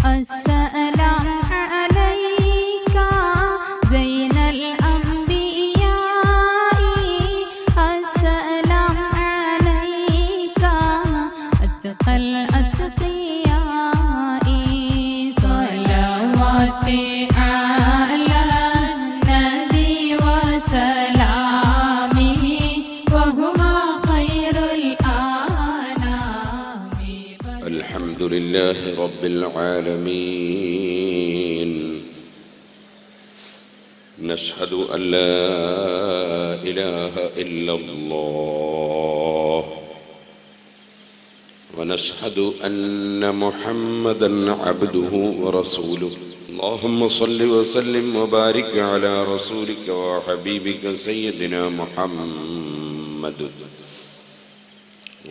السلام عليك زين الأنبياء السلام عليك أتقى الأتقياء صلوات على النبي وسلامه وهو خير الأنام. الحمد لله رب العالمين. نشهد أن لا إله إلا الله ونشهد أن محمدا عبده ورسوله. اللهم صل وسلم وبارك على رسولك وحبيبك سيدنا محمد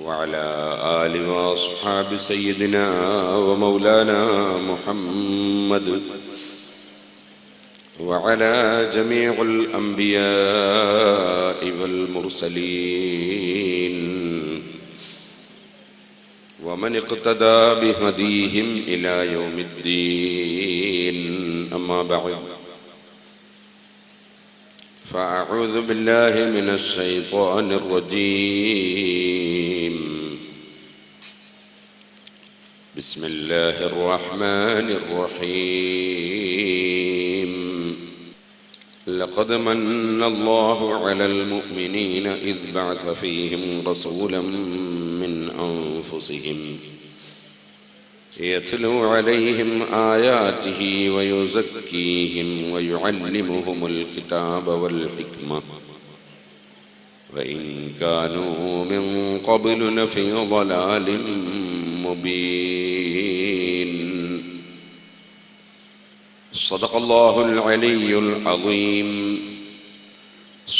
وعلى آل وأصحاب سيدنا ومولانا محمد وعلى جميع الأنبياء والمرسلين ومن اقتدى بهديهم إلى يوم الدين. أما بعد، فأعوذ بالله من الشيطان الرجيم. بسم الله الرحمن الرحيم. لقد من الله على المؤمنين إذ بعث فيهم رسولا من أنفسهم يتلو عليهم آياته ويزكيهم ويعلمهم الكتاب والحكمة وإن كانوا من قبل لفي ضلال مبين. صدق الله العلي العظيم.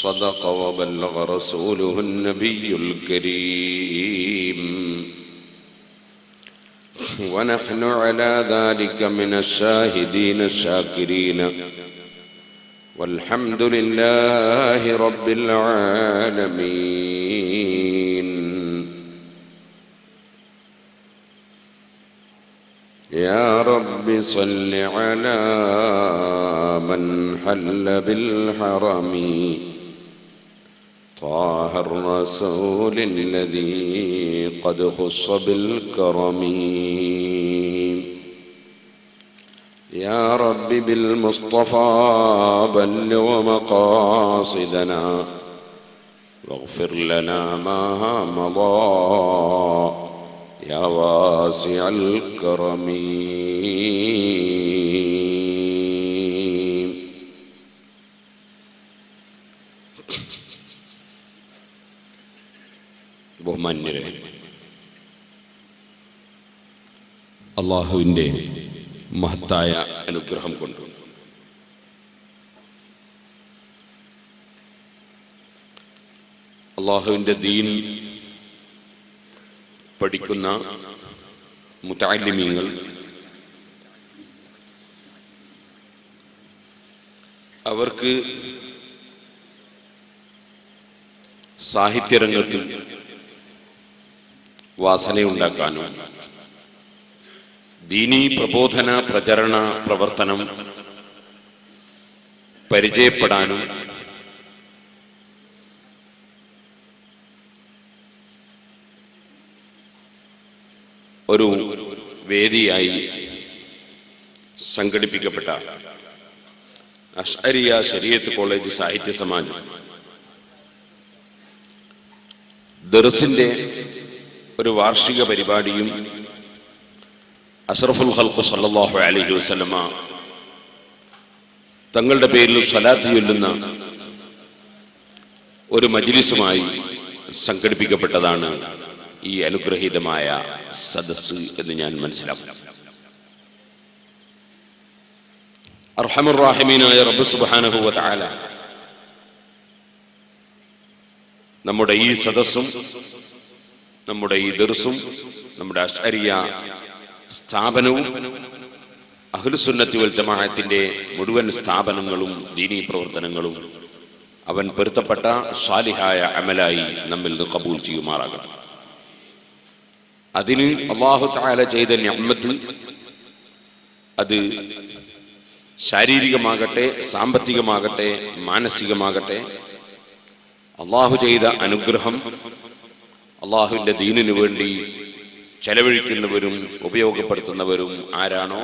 صدق وبلغ رسوله النبي الكريم. ونحن على ذلك من الشاهدين الشاكرين والحمد لله رب العالمين. يا رب صل على من حل بالحرم طه الرسول الذي قد خص بالكرم. يا رب بالمصطفى بلغ مقاصدنا واغفر لنا ما مضى يا واسع الكرم. ബഹുമാന്യരെ, അല്ലാഹുവിൻ്റെ മഹത്തായ അനുഗ്രഹം കൊണ്ട് അല്ലാഹുവിൻ്റെ ദീൻ പഠിക്കുന്ന മുതഅല്ലിമീങ്ങൾ അവർക്ക് സാഹിത്യരംഗത്തിൽ വാസനയുണ്ടാക്കാനും ദീനീ പ്രബോധന പ്രചരണ പ്രവർത്തനം പരിചയപ്പെടാനും ഒരു വേദിയായി സംഘടിപ്പിക്കപ്പെട്ട അഷ്അരിയ ശരീഅത്ത് കോളേജ് സാഹിത്യ സമാജം ദർസിന്റെ ഒരു വാർഷിക പരിപാടിയും അഷ്റഫുൽ ഖൽഖ് സല്ലല്ലാഹു അലൈഹി വസല്ലമ തങ്ങളുടെ പേരിൽ സ്വലാത്ത് ചൊല്ലുന്ന ഒരു മജ്ലിസുമായി സംഘടിപ്പിക്കപ്പെട്ടതാണ് ഈ അനുഗ്രഹീതമായ സദസ്സ് എന്ന് ഞാൻ മനസ്സിലാക്കുന്നു. അർഹമർ റഹീമീനായ റബ്ബ് സുബ്ഹാനഹു വ തആല നമ്മുടെ ഈ സദസ്സും നമ്മുടെ ഈ ദർസും നമ്മുടെ അശ്അരിയ സ്ഥാപനവും അഹ്ലുസുന്നത്തി വൽ ജമാഅത്തിന്റെ മുഴുവൻ സ്ഥാപനങ്ങളും ദീനീ പ്രവർത്തനങ്ങളും അവൻ പൊരുത്തപ്പെട്ട സാലിഹായ അമലായി നമ്മിൽ നിന്ന് ഖബൂൽ ചെയ്യുമാറാകട്ടെ. അതിന് അല്ലാഹു തആല ചെയ്ത നിഅമത്ത് അത് ശാരീരികമാകട്ടെ, സാമ്പത്തികമാകട്ടെ, മാനസികമാകട്ടെ, അള്ളാഹു ചെയ്ത അനുഗ്രഹം അള്ളാഹുവിന്റെ ദീനിനു വേണ്ടി ചെലവഴിക്കുന്നവരും ഉപയോഗപ്പെടുത്തുന്നവരും ആരാണോ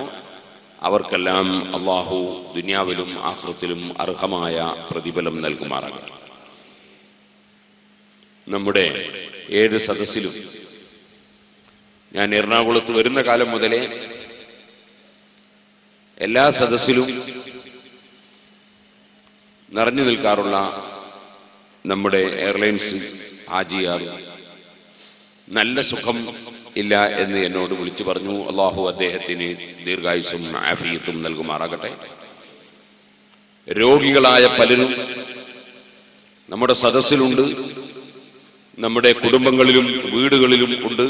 അവർക്കെല്ലാം അള്ളാഹു ദുനിയാവിലും ആഖിറത്തിലും അർഹമായ പ്രതിഫലം നൽകുമാറാകട്ടെ. നമ്മുടെ ഏത് സദസ്സിലും ഞാൻ എറണാകുളത്ത് വരുന്ന കാലം മുതലേ എല്ലാ സദസ്സിലും നിറഞ്ഞു നിൽക്കാറുള്ള നമ്മുടെ എയർലൈൻസ് ഹാജിയാർ നല്ല സുഖം ഇല്ല എന്ന് എന്നോട് വിളിച്ചു പറഞ്ഞു. അള്ളാഹു അദ്ദേഹത്തിന് ദീർഘായുസ്സും ആഫിയത്തും നൽകുമാറാകട്ടെ. രോഗികളായ പലരും നമ്മുടെ സദസ്സിലുണ്ട്, നമ്മുടെ കുടുംബങ്ങളിലും വീടുകളിലും ഉണ്ട്.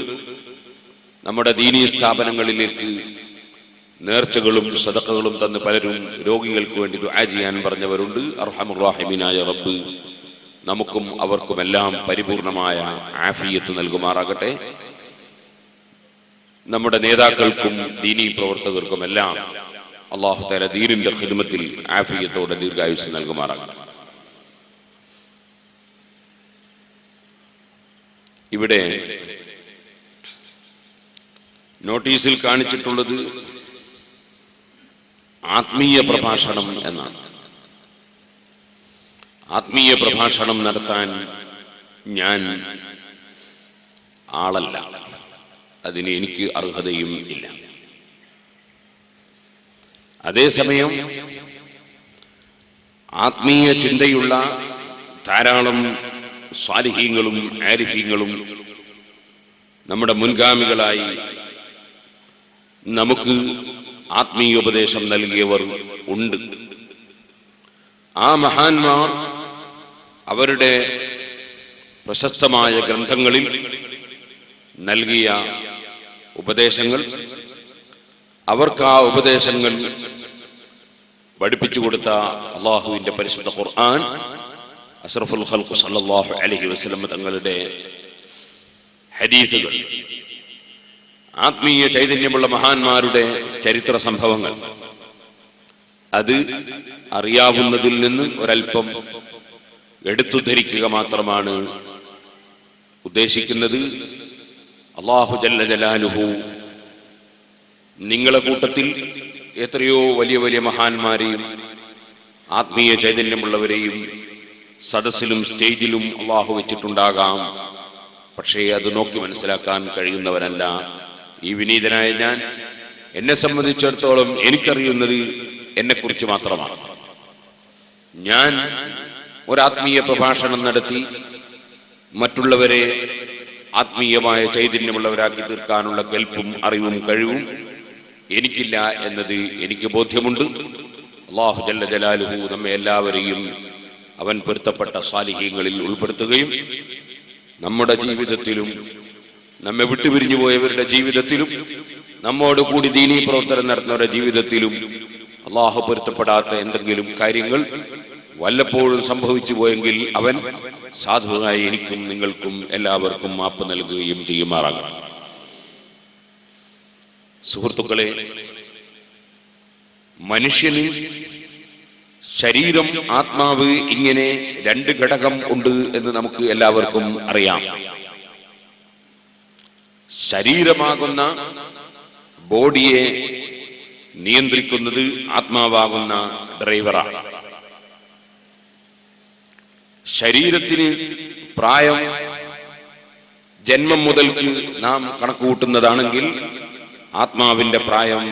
നമ്മുടെ ദീനീ സ്ഥാപനങ്ങളിലേക്ക് നേർച്ചകളും സദഖകളും തന്ന് പലരും രോഗികൾക്ക് വേണ്ടി ദുആ ചെയ്യാൻ പറഞ്ഞവരുണ്ട്. അർഹമുർ റഹീമീനായ റബ്ബ് നമുക്കും അവർക്കുമെല്ലാം പരിപൂർണമായ ആഫിയത്ത് നൽകുമാറാകട്ടെ. നമ്മുടെ നേതാക്കൾക്കും ദീനീ പ്രവർത്തകർക്കുമെല്ലാം അല്ലാഹു തആല ദീനിന്റെ ഖിദ്മത്തിൽ ആഫിയത്തോടെ ദീർഘായുസ്സ് നൽകുമാറാകട്ടെ. ഇവിടെ നോട്ടീസിൽ കാണിച്ചിട്ടുള്ളത് ആത്മീയ പ്രഭാഷണം എന്നാണ്. ആത്മീയ പ്രഭാഷണം നടത്താൻ ഞാൻ ആളല്ല, അതിന് എനിക്ക് അർഹതയും ഇല്ല. അതേസമയം ആത്മീയ ചിന്തയുള്ള ധാരാളം സ്വാലിഹീങ്ങളും ആരിഫീങ്ങളും നമ്മുടെ മുൻഗാമികളായി നമുക്ക് ആത്മീയോപദേശം നൽകിയവർ ഉണ്ട്. ആ മഹാന്മാർ അവരുടെ പ്രശസ്തമായ ഗ്രന്ഥങ്ങളിൽ നൽകിയ ഉപദേശങ്ങൾ, അവർക്ക് ആ ഉപദേശങ്ങൾ പഠിപ്പിച്ചു കൊടുത്ത അള്ളാഹുവിന്റെ പരിശുദ്ധ ഖുർആൻ, അഷ്റഫുൽ ഖൽഖ് സല്ലല്ലാഹു അലൈഹി വസല്ലം തങ്ങളുടെ ഹദീസുകൾ, ആത്മീയ ചൈതന്യമുള്ള മഹാന്മാരുടെ ചരിത്ര സംഭവങ്ങൾ, അത് അറിയാവുന്നതിൽ നിന്ന് ഒരൽപ്പം എടുത്തുധരിക്കുക മാത്രമാണ് ഉദ്ദേശിക്കുന്നത്. അല്ലാഹു ജല്ല ജലാലുഹു നിങ്ങളെ കൂട്ടത്തിൽ എത്രയോ വലിയ വലിയ മഹാന്മാരെയും ആത്മീയ ചൈതന്യമുള്ളവരെയും സദസ്സിലും സ്റ്റേജിലും അല്ലാഹു വെച്ചിട്ടുണ്ടാകാം. പക്ഷേ അത് നോക്കി മനസ്സിലാക്കാൻ കഴിയുന്നവരല്ല ഈ വിനീതനായ ഞാൻ. എന്നെ സംബന്ധിച്ചിടത്തോളം എനിക്കറിയുന്നത് എന്നെക്കുറിച്ച് മാത്രമാണ്. ഞാൻ ഒരാത്മീയ പ്രഭാഷണം നടത്തി മറ്റുള്ളവരെ ആത്മീയമായ ചൈതന്യമുള്ളവരാക്കി തീർക്കാനുള്ള കെൽപ്പും അറിവും കഴിവും എനിക്കില്ല എന്നത് എനിക്ക് ബോധ്യമുണ്ട്. അല്ലാഹു ജല്ല ജലാലുഹു നമ്മെ എല്ലാവരെയും അവൻ പൊരുത്തപ്പെട്ട സാലിഹീങ്ങളിൽ ഉൾപ്പെടുത്തുകയും നമ്മുടെ ജീവിതത്തിലും നമ്മെ വിട്ടുപിരിഞ്ഞു പോയവരുടെ ജീവിതത്തിലും നമ്മോട് കൂടി ദീനീ പ്രവർത്തനം നടത്തുന്നവരുടെ ജീവിതത്തിലും അല്ലാഹു പൊരുത്തപ്പെടാത്ത എന്തെങ്കിലും കാര്യങ്ങൾ വല്ലപ്പോഴും സംഭവിച്ചു പോയെങ്കിൽ അവൻ സാധുവായി എനിക്കും നിങ്ങൾക്കും എല്ലാവർക്കും മാപ്പ് നൽകുകയും ചെയ്യുമാറാകണം. സുഹൃത്തുക്കളെ, മനുഷ്യന് ശരീരം, ആത്മാവ്, ഇങ്ങനെ രണ്ട് ഘടകം ഉണ്ട് എന്ന് നമുക്ക് എല്ലാവർക്കും അറിയാം. ശരീരമാകുന്ന ബോഡിയെ നിയന്ത്രിക്കുന്നത് ആത്മാവാകുന്ന ഡ്രൈവറാണ്. ശരീരത്തിന് പ്രായം ജന്മം മുതൽക്ക് നാം കണക്കുകൂട്ടുന്നതാണെങ്കിൽ ആത്മാവിന്റെ പ്രായം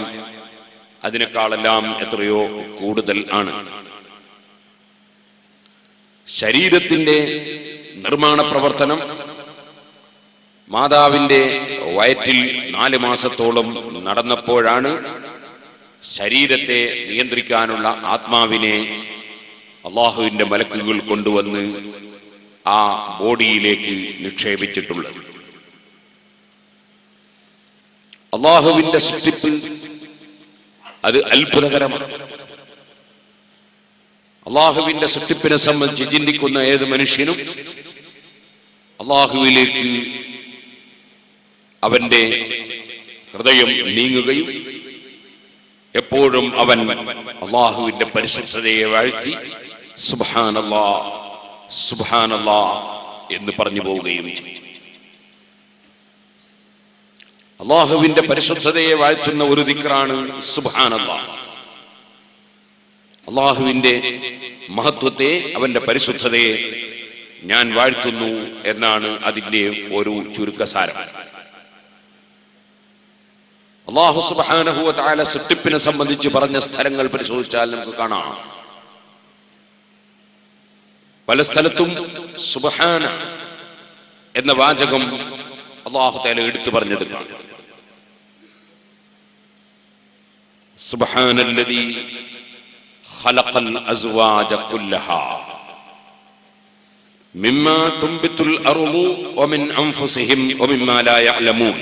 അതിനേക്കാളെല്ലാം എത്രയോ കൂടുതൽ ആണ്. ശരീരത്തിന്റെ നിർമ്മാണ പ്രവർത്തനം മാതാവിന്റെ വയറ്റിൽ 4 മാസത്തോളം നടന്നപ്പോഴാണ് ശരീരത്തെ നിയന്ത്രിക്കാനുള്ള ആത്മാവിനെ അള്ളാഹുവിന്റെ മലക്കുകൾ കൊണ്ടുവന്ന് ആ ബോഡിയിലേക്ക് നിക്ഷേപിച്ചിട്ടുള്ളത്. അള്ളാഹുവിന്റെ സൃഷ്ടിപ്പ് അത് അത്ഭുതകരമാണ്. അള്ളാഹുവിന്റെ സൃഷ്ടിപ്പിനെ സംബന്ധിച്ച് ചിന്തിക്കുന്ന ഏത് മനുഷ്യനും അള്ളാഹുവിലേക്ക് അവന്റെ ഹൃദയം നീങ്ങുകയും എപ്പോഴും അവൻ അള്ളാഹുവിന്റെ പരിശുദ്ധതയെ വാഴ്ത്തി സുബ്ഹാനല്ലാഹ് സുബ്ഹാനല്ലാഹ് എന്ന് പറഞ്ഞു പോവുകയും ചെയ്തു. അള്ളാഹുവിന്റെ പരിശുദ്ധതയെ വാഴ്ത്തുന്ന ഒരു ദിക്റാണ് സുബ്ഹാനല്ലാഹ്. അള്ളാഹുവിന്റെ മഹത്വത്തെ, അവന്റെ പരിശുദ്ധതയെ ഞാൻ വാഴ്ത്തുന്നു എന്നാണ് അതിന്റെ ഒരു ചുരുക്കസാരം. അല്ലാഹു സുബ്ഹാനഹു വ തആല സൃഷ്ടിപ്പിനെ സംബന്ധിച്ച് പറഞ്ഞ സ്ഥലങ്ങൾ പരിശോധിച്ചാൽ നമുക്ക് കാണാം. പല സ്ഥലത്തും സുബ്ഹാന എന്ന വാചകം അല്ലാഹു തആല എടുത്തു പറഞ്ഞത് കാണാം. സുബ്ഹാനല്ലദീ ഖലഖൽ അസ്വാജ കുല്ലഹാ മിമ്മാ തുംബിതുൽ അർളു വമിൻ അൻഫുസിഹിം വമിമ്മാ ലാ യഅലമൂൻ.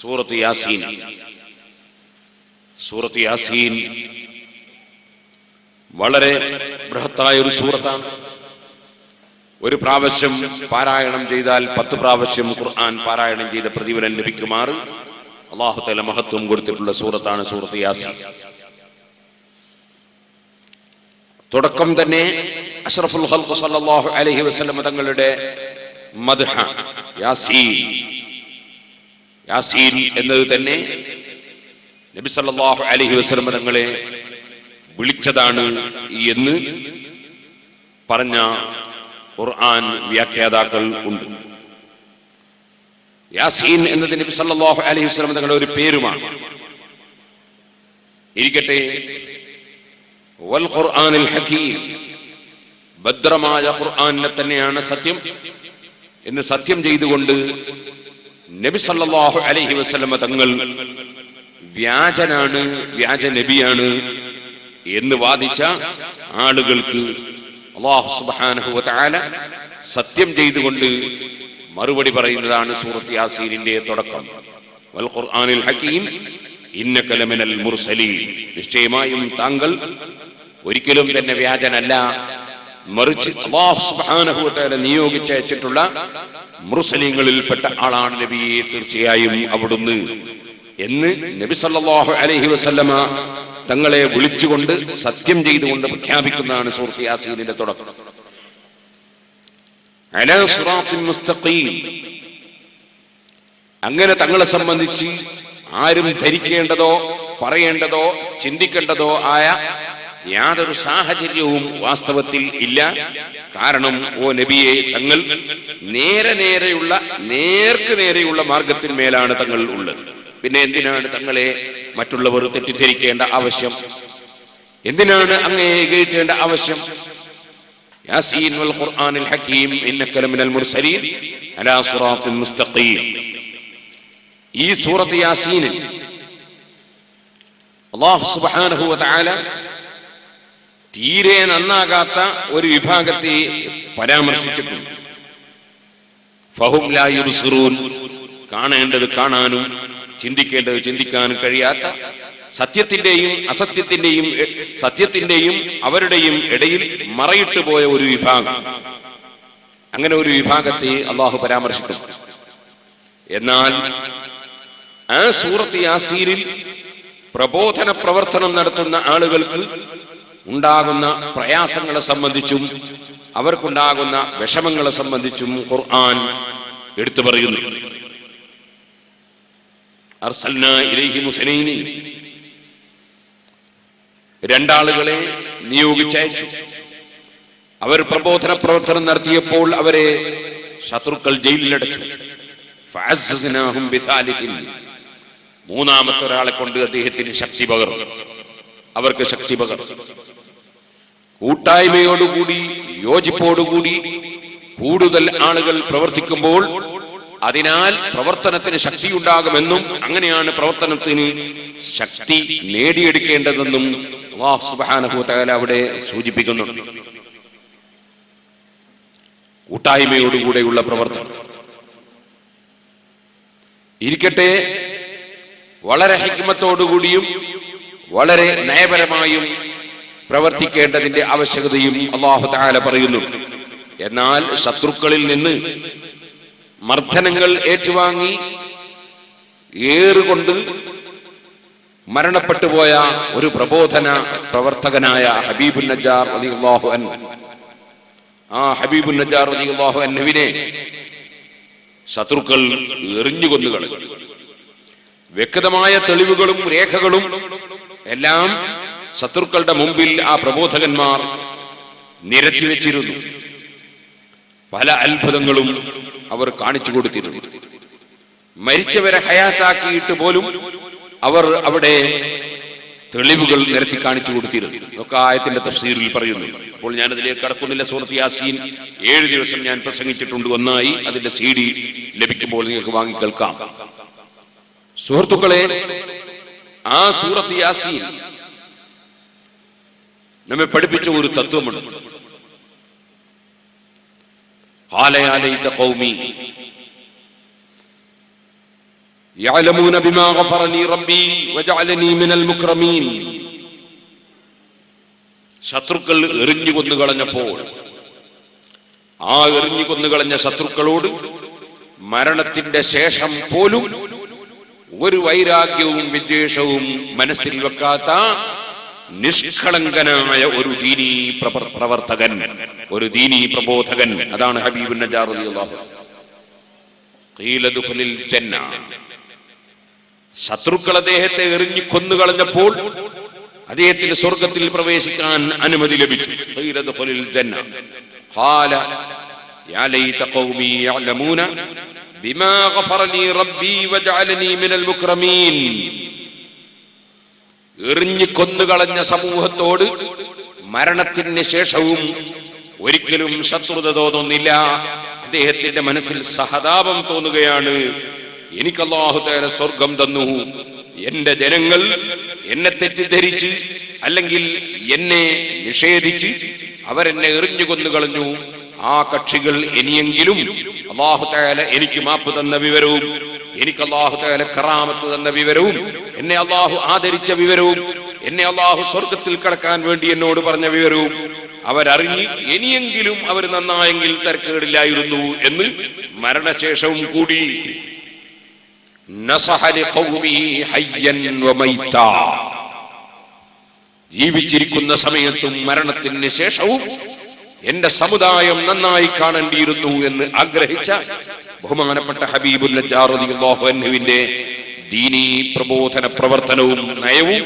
സൂറത്ത് യാസീൻ. സൂറത്ത് യാസീൻ വളരെ ബൃഹത്തായ ഒരു സൂറത്താണ്. ഒരു പ്രാവശ്യം പാരായണം ചെയ്താൽ 10 പ്രാവശ്യം ഖുർആൻ പാരായണം ചെയ്ത പ്രതിഫലം ലഭിക്കുമാറ് അല്ലാഹു തആല മഹത്വം കൊടുത്തിട്ടുള്ള സൂറത്താണ് സൂറത്ത് യാസീൻ. തുടക്കം തന്നെ അഷ്റഫുൽ ഖൽഖ് സല്ലല്ലാഹു അലൈഹി വസല്ലം തങ്ങളുടെ മദ്ഹ യാസീൻ. യാസീൻ എന്നത് തന്നെ നബി സല്ലല്ലാഹു അലൈഹി വസല്ലം തങ്ങളെ വിളിച്ചതാണ് എന്ന് പറഞ്ഞ ഖുർആൻ വ്യാഖ്യാതാക്കൾ ഉണ്ട്. യാസീൻ എന്നത് നബി സല്ലല്ലാഹു അലൈഹി വസല്ലം തങ്ങളുടെ ഒരു പേരുമാണ്. ഇരിക്കട്ടെ, വൽ ഖുർആനിൽ ഹകീം, ഭദ്രമായ ഖുർആനിനെ തന്നെയാണ് സത്യം എന്ന് സത്യം ചെയ്തുകൊണ്ട് നബി സല്ലല്ലാഹു അലൈഹി വസല്ലം തങ്ങൾ വ്യാജനാണ്, വ്യാജ നബിയാണ് എന്ന് വാദിച്ച ആളുകൾക്ക് അല്ലാഹു സുബ്ഹാനഹു വ തആല സത്യം ചെയ്തുകൊണ്ട് മറുപടി പറയുന്നതാണ് സൂറത്ത് യാസീനിന്റെ തുടക്കം. വൽ ഖുർആനിൽ ഹകീം ഇന്നക ലമിനൽ മുർസലീൻ. നിശ്ചയമായും താങ്കൾ ഒരിക്കലും തന്നെ വ്യാജനല്ല, മറിച്ച് അല്ലാഹു സുബ്ഹാനഹു വ തആല നിയോഗിച്ചയച്ചിട്ടുള്ള മുർസലീങ്ങളിൽപ്പെട്ട ആളാണ് നബിയെ, തീർച്ചയായും അവിടുന്ന് എന്ന് നബി സല്ലല്ലാഹു അലൈഹി വസല്ലമ തങ്ങളെ വിളിച്ചുകൊണ്ട് സത്യം ചെയ്തുകൊണ്ട് പ്രഖ്യാപിക്കുന്നതാണ് സൂറത്ത് യാസീനിന്റെ തുടക്കം. അലാ സിറാത്തിൻ മുസ്തഖീം. അങ്ങനെ തങ്ങളെ സംബന്ധിച്ച് ആരും ധരിക്കേണ്ടതോ പറയേണ്ടതോ ചിന്തിക്കേണ്ടതോ ആയ യാതൊരു സാഹചര്യവും വാസ്തവത്തിൽ ഇല്ല. കാരണം ഓ നബിയെ, തങ്ങൾ നേർക്ക് നേരെയുള്ള മാർഗത്തിന്മേലാണ് തങ്ങൾ ഉള്ളത്. പിന്നെ എന്തിനാണ് തങ്ങളെ മറ്റുള്ളവർ തെറ്റിദ്ധരിക്കേണ്ട ആവശ്യം? എന്തിനാണ് അങ്ങയെ കേൾക്കേണ്ട ആവശ്യം? യാസീൻ വൽ ഖുർആനിൽ ഹകീം ഇന്നക ലമിനൽ മുർസലീൻ അലാ സിറാത്തിൻ മുസ്തഖീം. ഈ സൂറത്ത് യാസീനിൽ അല്ലാഹു സുബ്ഹാനഹു വ തആല തീരെ നന്നാകാത്ത ഒരു വിഭാഗത്തെ പരാമർശിച്ചിട്ടുണ്ട്. ഫഹും ലാ യുബ്സിറൂൻ. കാണേണ്ടത് കാണാനും ചിന്തിക്കേണ്ടത് ചിന്തിക്കാനും കഴിയാത്ത സത്യത്തിന്റെയും അസത്യത്തിന്റെയും സത്യത്തിന്റെയും അവരുടെയും ഇടയിൽ മറയിട്ടു പോയ ഒരു വിഭാഗം. അങ്ങനെ ഒരു വിഭാഗത്തെ അല്ലാഹു പരാമർശിക്കുന്നു. എന്നാൽ ആ സൂറത്ത് യാസീനിൽ പ്രബോധന പ്രവർത്തനം നടത്തുന്ന ആളുകൾക്ക് ഉണ്ടാകുന്ന പ്രയാസങ്ങളെ സംബന്ധിച്ചും അവർക്കുണ്ടാകുന്ന വിഷമങ്ങളെ സംബന്ധിച്ചും ഖുർആൻ എടുത്തു പറയുന്നു. അർസൽനാ ഇലൈഹിം മുസ്ലിമീൻ. രണ്ടാളുകളെ നിയോഗിച്ചയച്ചു. അവർ പ്രബോധന പ്രവർത്തനം നടത്തിയപ്പോൾ അവരെ ശത്രുക്കൾ ജയിലിലടച്ചു. ഫഅസ്സസ്നാഹും ബിസാലിഹിൻ. മൂന്നാമത്തെ ഒരാളെ കൊണ്ട് അദ്ദേഹത്തിന് ശക്തി പകർന്നു, അവർക്ക് ശക്തി പകർന്നു. കൂട്ടായ്മയോടുകൂടി യോജിപ്പോടുകൂടി കൂടുതൽ ആളുകൾ പ്രവർത്തിക്കുമ്പോൾ അതിനാൽ പ്രവർത്തനത്തിന് ശക്തിയുണ്ടാകുമെന്നും അങ്ങനെയാണ് പ്രവർത്തനത്തിന് ശക്തി നേടിയെടുക്കേണ്ടതെന്നും അല്ലാഹു സുബ്ഹാനഹു വ തആല അവിടെ സൂചിപ്പിക്കുന്നുണ്ട്. കൂട്ടായ്മയോടുകൂടെയുള്ള പ്രവർത്തനം ഇരിക്കട്ടെ, വളരെ ഹിക്മത്തോടുകൂടിയും വളരെ നയപരമായും പ്രവർത്തിക്കേണ്ടതിന്റെ ആവശ്യകതയും അല്ലാഹു തആല പറയുന്നു. എന്നാൽ ശത്രുക്കളിൽ നിന്ന് മർദ്ദനങ്ങൾ ഏറ്റുവാങ്ങി ഏറുകൊണ്ട് മരണപ്പെട്ടുപോയ ഒരു പ്രബോധന പ്രവർത്തകനായ ഹബീബുൻ നജ്ജാർ റളിയല്ലാഹു അൻഹു, ആ ഹബീബുൻ നജ്ജാർ റളിയല്ലാഹു അൻഹുവിനെ ശത്രുക്കൾ എറിഞ്ഞുകൊന്നു കളഞ്ഞു. വ്യക്തമായ തെളിവുകളും രേഖകളും എല്ലാം ശത്രുക്കളുടെ മുമ്പിൽ ആ പ്രബോധകന്മാർ നിരത്തിവെച്ചിരുന്നു. പല അത്ഭുതങ്ങളും അവർ കാണിച്ചു കൊടുത്തിരുന്നു. മരിച്ചവരെ ഹയാത്താക്കിയിട്ട് പോലും അവർ അവിടെ തെളിവുകൾ നിരത്തി കാണിച്ചു കൊടുത്തിരുന്നു. ഇതൊക്കെ ആയത്തിന്റെ തഫ്സീറിൽ പറയുന്നു. അപ്പോൾ ഞാനതിലേക്ക് കടക്കുന്നില്ല. സൂറത്ത് യാസീൻ 7 ദിവസം ഞാൻ പ്രസംഗിച്ചിട്ടുണ്ട്. ഒന്നായി അതിന്റെ CD ലഭിക്കുമ്പോൾ നിങ്ങൾക്ക് വാങ്ങി കേൾക്കാം. സുഹൃത്തുക്കളെ, ആ സൂറത്ത് യാസീൻ നമ്മെ പഠിപ്പിച്ച ഒരു തത്വമുണ്ട്. ഖാല യാ ലൈത ഖൗമി യഅലമൂന ബിമാ ഗഫറ ലീ റബ്ബി വജഅലനീ മിനൽ മുക്രമീൻ. ശത്രുക്കൾ എറിഞ്ഞു കൊന്നുകളഞ്ഞപ്പോൾ ആ എറിഞ്ഞു കൊന്നുകളഞ്ഞ ശത്രുക്കളോട് മരണത്തിന്റെ ശേഷം പോലും ഒരു വൈരാഗ്യവും വിദ്വേഷവും മനസ്സിൽ വെക്കാത്ത നിഷ്കളങ്കനായ ഒരു ദീനീ പ്രവർത്തകൻ, ഒരു ദീനീ പ്രബോധകൻ, അതാണ് ഹബീബുൻ നജ്ജാർ റളിയല്ലാഹു അൻഹു. ഖീല ദുഖുലിൽ ജന്ന. ശത്രുക്കൾ അദ്ദേഹത്തെ എറിഞ്ഞു കൊന്നുകളഞ്ഞപ്പോൾ അദ്ദേഹത്തിന് സ്വർഗത്തിൽ പ്രവേശിക്കാൻ അനുമതി ലഭിച്ചു. ഖീല ദുഖുലിൽ ജന്ന. ഖാല യാ ലൈത ഖൗമി യഅലമൂന ബിമാ ഗഫറ ലീ റബ്ബി വജഅലനീ മിനൽ മുക്രമീൻ. എറിഞ്ഞു കൊന്നുകളഞ്ഞ സമൂഹത്തോട് മരണത്തിന് ശേഷവും ഒരിക്കലും ശത്രുത തോന്നുന്നില്ല. അദ്ദേഹത്തിന്റെ മനസ്സിൽ സഹതാപം തോന്നുകയാണ്. എനിക്ക് അല്ലാഹു തആല സ്വർഗം തന്നു, എന്റെ ജനങ്ങൾ എന്നെ തെറ്റിദ്ധരിച്ച് അല്ലെങ്കിൽ എന്നെ നിഷേധിച്ച് അവരെന്നെ എറിഞ്ഞു കൊന്നുകളഞ്ഞു. ആ കക്ഷികൾ ഇനിയെങ്കിലും അല്ലാഹു തആല എനിക്ക് മാപ്പ് തന്ന വിവരവും, എനിക്ക് അല്ലാഹു തആല കറാമത്ത് തന്ന വിവരവും, എന്നെ അല്ലാഹു ആദരിച്ച വിവരവും, എന്നെ അല്ലാഹു സ്വർഗത്തിൽ കടക്കാൻ വേണ്ടി എന്നോട് പറഞ്ഞ വിവരവും അവരറിഞ്ഞ് ഇനിയെങ്കിലും അവർ നന്നായെങ്കിൽ തരക്കേടില്ലായിരുന്നു എന്ന് മരണശേഷവും കൂടി നസഹ ലിഖൗമിഹി ഹയ്യൻ വമൈതാ. ജീവിച്ചിരിക്കുന്ന സമയത്തും മരണത്തിന് ശേഷവും എന്റെ സമുദായം നന്നായി കാണേണ്ടിയിരുന്നു എന്ന് ആഗ്രഹിച്ച ബഹുമാനപ്പെട്ട ഹബീബുൻ നജ്ജാർ റളിയല്ലാഹു അൻഹുവിന്റെ ദീനീ പ്രബോധന പ്രവർത്തനവും നയവും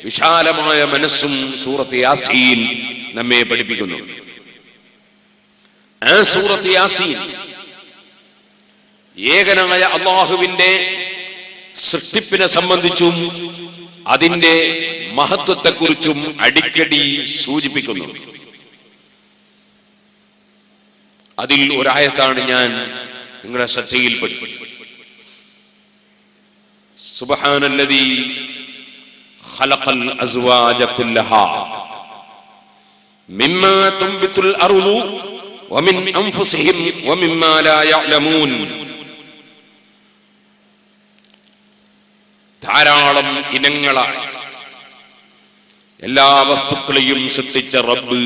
വിശാലമായ മനസ്സും സൂറത്ത് യാസീൻ നമ്മെ പഠിപ്പിക്കുന്നു. ആ സൂറത്ത് യാസീൻ ഏകനായ അല്ലാഹുവിന്റെ സൃഷ്ടിപ്പിനെ സംബന്ധിച്ചും അതിന്റെ മഹത്വത്തെക്കുറിച്ചും അടിക്കടി സൂചിപ്പിക്കുന്നു. അതിൽ ഒരായത്താണ് ഞാൻ നിങ്ങളുടെ ശ്രദ്ധയിൽപ്പെട്ടു. സുബ്ഹാനല്ലദീ ഖലഖൽ അസ്വാജ കുല്ലഹാ മിമ്മാ തുംബിതുൽ അർളു വമിൻ അൻഫുസിഹിം വമിമ്മാ ലാ യഅലമൂൻ. ധാരാളം ഇനങ്ങളാണ് എല്ലാ വസ്തുക്കളെയും സൃഷ്ടിച്ച റബ്ബ്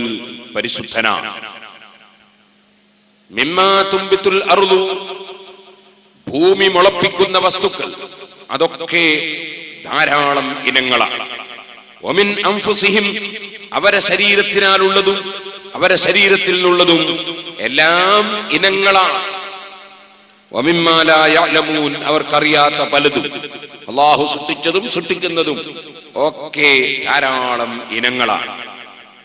പരിശുദ്ധനാണ്. മിമ്മാ തുംബിതുൽ അർളു, ഭൂമി മുളപ്പിക്കുന്ന വസ്തുക്കൾ, അതൊക്കെ ധാരാളം ഇനങ്ങളാണ്. വമിൻ അൻഫുസിഹിം, അവരെ ശരീരത്തിനാലുള്ളതും അവരെ ശരീരത്തിൽ നിന്നുള്ളതും എല്ലാം ഇനങ്ങളാണ്. വമിമ്മാ ലാ യഅലമൂൻ, അവർക്കറിയാത്ത പലതും, അല്ലാഹു സൃഷ്ടിച്ചതും സൃഷ്ടിക്കുന്നതും ഒക്കെ ധാരാളം ഇനങ്ങളാണ്.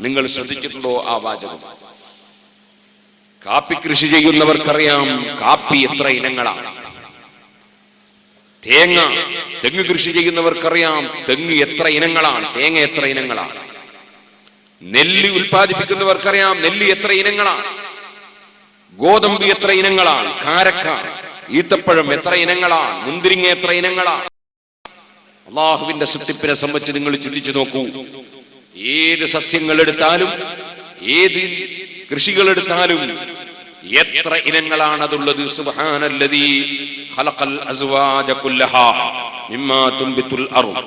നിങ്ങൾ ശ്രദ്ധിച്ചിട്ടുണ്ടോ ആ വാചകം? കാപ്പി കൃഷി ചെയ്യുന്നവർക്കറിയാം കാപ്പി എത്ര ഇനങ്ങളാണ്. തെങ്ങ് കൃഷി ചെയ്യുന്നവർക്കറിയാം തെങ്ങ് എത്ര ഇനങ്ങളാണ്, തേങ്ങ എത്ര ഇനങ്ങളാണ്. നെല്ല് ഉൽപ്പാദിപ്പിക്കുന്നവർക്കറിയാം നെല്ല് എത്ര ഇനങ്ങളാണ്, ഗോതമ്പ് എത്ര ഇനങ്ങളാണ്, കാരക്ക ഈത്തപ്പഴം എത്ര ഇനങ്ങളാണ്, മുന്തിരിങ്ങ എത്ര ഇനങ്ങളാണ്. അല്ലാഹുവിന്റെ സൃഷ്ടിപ്പിനെ സംബന്ധിച്ച് നിങ്ങൾ ചിന്തിച്ചു നോക്കൂ. ഏത് സസ്യങ്ങൾ എടുത്താലും ഏത് കൃഷികളെടുത്താലും എത്ര ഇനങ്ങളാണ് അതുള്ളത്. സുബ്ഹാനല്ലദീ ഖലഖൽ അസ്വാജ കുല്ലഹാ മിമ്മാ തുംബിതുൽ അർള്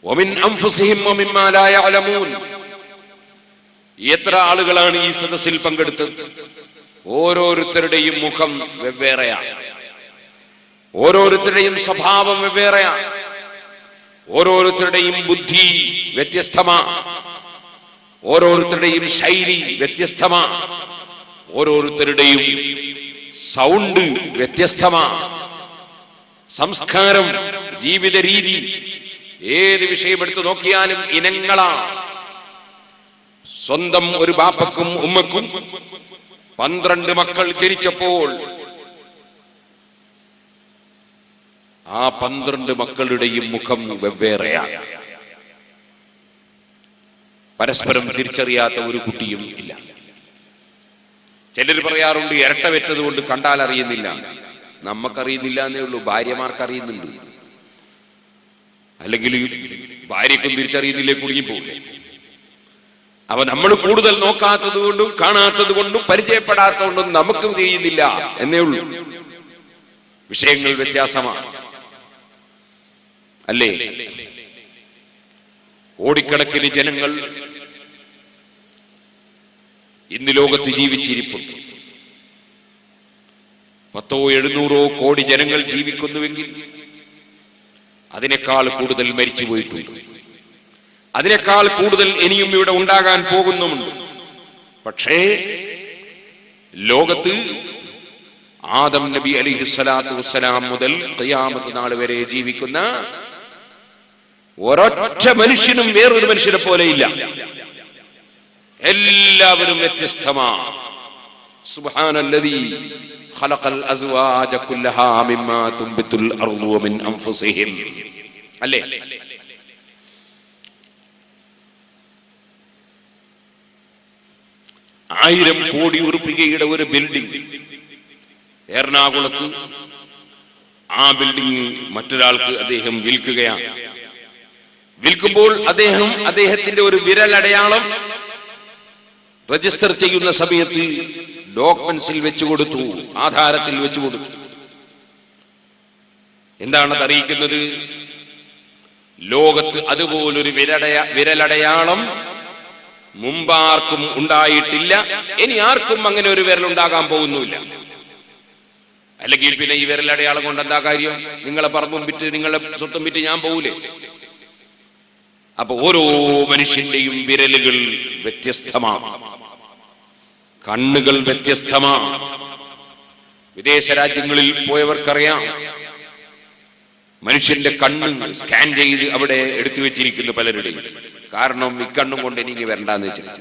വമിൻ അൻഫുസിഹിം വമിമ്മാ ലാ യഅലമൂൻ. എത്ര ആളുകളാണ് ഈ സദസ്സിൽ പങ്കെടുത്തത്? ഓരോരുത്തരുടെയും മുഖം വെവ്വേറെയാണ്, ഓരോരുത്തരുടെയും സ്വഭാവം വെവ്വേറെയാണ്. ഓരോരുത്തരുടെയും ബുദ്ധി വ്യത്യസ്തമാണ്, ഓരോരുത്തരുടെയും ശൈലി വ്യത്യസ്തമാണ്, ഓരോരുത്തരുടെയും സൗണ്ട് വ്യത്യസ്തമാണ്, സംസ്കാരം, ജീവിത രീതി, ഏത് വിഷയമെടുത്ത് നോക്കിയാലും ഇനങ്ങളാണ്. സ്വന്തം ഒരു ബാപ്പക്കും ഉമ്മക്കും 12 മക്കൾ ജനിച്ചപ്പോൾ ആ 12 മക്കളുടെയും മുഖം വെവ്വേറെയാണ്. പരസ്പരം തിരിച്ചറിയാത്ത ഒരു കുട്ടിയും ഇല്ല. ചിലർ പറയാറുണ്ട് ഇരട്ട വെച്ചതുകൊണ്ട് കണ്ടാൽ അറിയുന്നില്ല. നമുക്കറിയുന്നില്ല എന്നേ ഉള്ളൂ, ഭാര്യമാർക്കറിയുന്നുണ്ട്. അല്ലെങ്കിൽ ഭാര്യക്കും തിരിച്ചറിയുന്നില്ലേ, കുടുങ്ങിപ്പോകില്ലേ? അപ്പൊ നമ്മൾ കൂടുതൽ നോക്കാത്തത് കൊണ്ടും കാണാത്തത് കൊണ്ടും പരിചയപ്പെടാത്തതുകൊണ്ടും നമുക്കും ചെയ്യുന്നില്ല എന്നേ ഉള്ളൂ. വിഷയങ്ങൾ വ്യത്യാസമാണ് അല്ലേ? കോടിക്കണക്കിന് ജനങ്ങൾ ഇന്ന് ലോകത്ത് ജീവിച്ചിരിപ്പുണ്ട്. 100-700 കോടി ജനങ്ങൾ ജീവിക്കുന്നുവെങ്കിൽ അതിനേക്കാൾ കൂടുതൽ മരിച്ചുപോയിട്ടുണ്ട്. അതിനേക്കാൾ കൂടുതൽ ഇനിയും ഇവിടെ ഉണ്ടാകാൻ പോകുന്നുമുണ്ട്. പക്ഷേ ലോകത്ത് ആദം നബി അലൈഹിസ്സലാത്തു വസ്സലാം മുതൽ ഖിയാമത്ത് നാൾ വരെ ജീവിക്കുന്ന ഒരൊറ്റ മനുഷ്യനും വേറൊരു മനുഷ്യനെ പോലെയില്ല. എല്ലാവരും വ്യത്യസ്തമാണ്. സുബ്ഹാനല്ലദീ ഖലഖൽ അസ്വാജ കുല്ലഹാ മിമ്മാ തുംബിതുൽ അർളു വമിൻ അൻഫുസിഹിം. അല്ലേ? ആയിരം കോടി ഉറുപ്പികയുടെ ഒരു ബിൽഡിംഗ് എറണാകുളത്ത്, ആ ബിൽഡിംഗ് മറ്റൊരാൾക്ക് അദ്ദേഹം വിൽക്കുകയാണ്. വിൽക്കുമ്പോൾ അദ്ദേഹത്തിന്റെ ഒരു വിരലടയാളം രജിസ്റ്റർ ചെയ്യുന്ന സമയത്ത് ഡോക്യുമെന്റ്സിൽ വെച്ചുകൊടുത്തു, ആധാരത്തിൽ വെച്ചുകൊടുത്തു. എന്താണത് അറിയിക്കുന്നത്? ലോകത്ത് അതുപോലൊരു വിരലടയാളം മുമ്പാർക്കും ഉണ്ടായിട്ടില്ല, ഇനി ആർക്കും അങ്ങനെ ഒരു വിരലുണ്ടാകാൻ പോകുന്നുമില്ല. അല്ലെങ്കിൽ പിന്നെ ഈ വിരലടയാളം കൊണ്ട് എന്താ കാര്യം? നിങ്ങളെ പറമ്പും വിറ്റ് നിങ്ങളെ സ്വത്തും വിറ്റ് ഞാൻ പോകൂലേ? അപ്പൊ ഓരോ മനുഷ്യന്റെയും വിരലുകൾ വ്യത്യസ്തമാണ്, കണ്ണുകൾ വ്യത്യസ്തമാണ്. വിദേശ രാജ്യങ്ങളിൽ പോയവർക്കറിയാം, മനുഷ്യന്റെ കണ്ണ് സ്കാൻ ചെയ്ത് അവിടെ എടുത്തു വെച്ചിരിക്കുന്നു പലരുടെയും. കാരണം ഇക്കണ്ണും കൊണ്ട് എനിക്ക് വരണ്ടെന്ന് വെച്ചിട്ട്.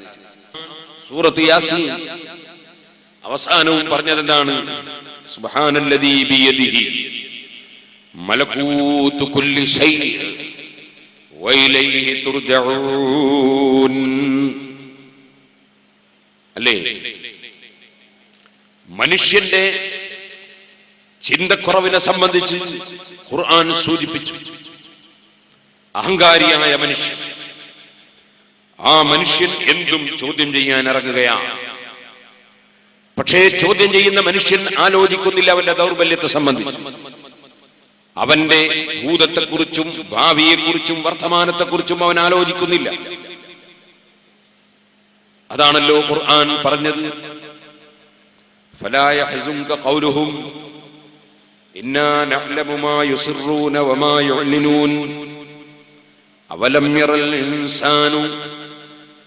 സൂറത്ത് യാസീൻ അവസാനവും പറഞ്ഞതെന്താണ്? സുബ്ഹാനല്ലദീ ബിയദിഹി മലകൂതു കുല്ലി ശൈഇൻ വഇലൈഹി തുർജഊൻ. അല്ലേ? മനുഷ്യന്റെ ചിന്തക്കുറവിനെ സംബന്ധിച്ച് ഖുർആൻ സൂചിപ്പിച്ചു. അഹങ്കാരിയായ മനുഷ്യൻ, ആ മനുഷ്യൻ എന്തും ചോദ്യം ചെയ്യാൻ ഇറങ്ങുകയാണ്. പക്ഷേ ചോദ്യം ചെയ്യുന്ന മനുഷ്യൻ ആലോചിക്കുന്നില്ല അവന്റെ ദൗർബല്യത്തെ സംബന്ധിച്ച്. അവന്റെ ഭൂതത്തെക്കുറിച്ചും ഭാവിയെക്കുറിച്ചും വർത്തമാനത്തെക്കുറിച്ചും അവൻ ആലോചിക്കുന്നില്ല. അതാണല്ലോ ഖുർആൻ പറഞ്ഞത്, ഫലാ യഹ്സുൻക ഖൗലുഹും ഇന്നാ നഅലമു മാ യുസിറൂന വമാ യുഅ്ലിനൂൻ അവലം യറൽ ഇൻസാനു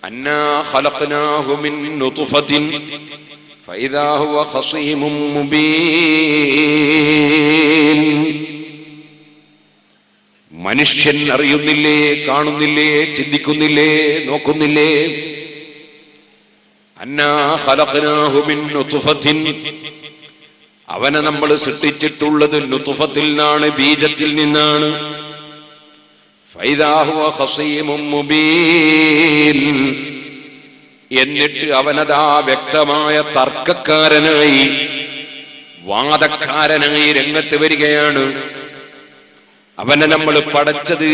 അന്നാ ഖലഖനാഹു മിൻ നുത്ഫത്തിൻ ഫഇദാ ഹുവ ഖസീമും മുബീൻ. മനുഷ്യൻ അറിയുന്നില്ലേ, കാണുന്നില്ലേ, ചിന്തിക്കുന്നില്ലേ, നോക്കുന്നില്ലേ? അന്നാ ഖലഖനാഹു മിൻ നുത്ഫത്തിൻ, അവനെ നമ്മൾ സൃഷ്ടിച്ചിട്ടുള്ളത് നുത്ഫത്തിൽ നിന്നാണ്, ബീജത്തിൽ നിന്നാണ്. ഫൈദാ ഹുവ ഖസീമും മുബീൻ, എന്നിട്ട് അവനതാ വ്യക്തമായ തർക്കക്കാരനായി, വാദക്കാരനായി രംഗത്ത് വരികയാണ്. അവനെ നമ്മൾ പടച്ചത്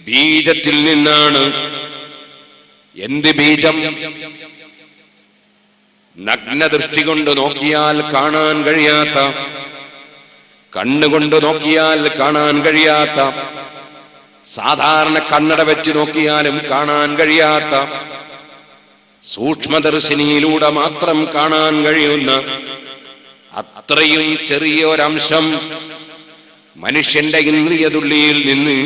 ബീജത്തിൽ നിന്നാണ്. എന്ത് ബീജം? നഗ്നദൃഷ്ടി കൊണ്ട് നോക്കിയാൽ കാണാൻ കഴിയാത്ത, കണ്ണുകൊണ്ട് നോക്കിയാൽ കാണാൻ കഴിയാത്ത, സാധാരണ കണ്ണട വെച്ച് നോക്കിയാലും കാണാൻ കഴിയാത്ത, സൂക്ഷ്മദർശിനിയിലൂടെ മാത്രം കാണാൻ കഴിയുന്ന അത്രയും ചെറിയൊരംശം മനുഷ്യന്റെ ഇന്ദ്രിയതുള്ളിയിൽ നിന്ന്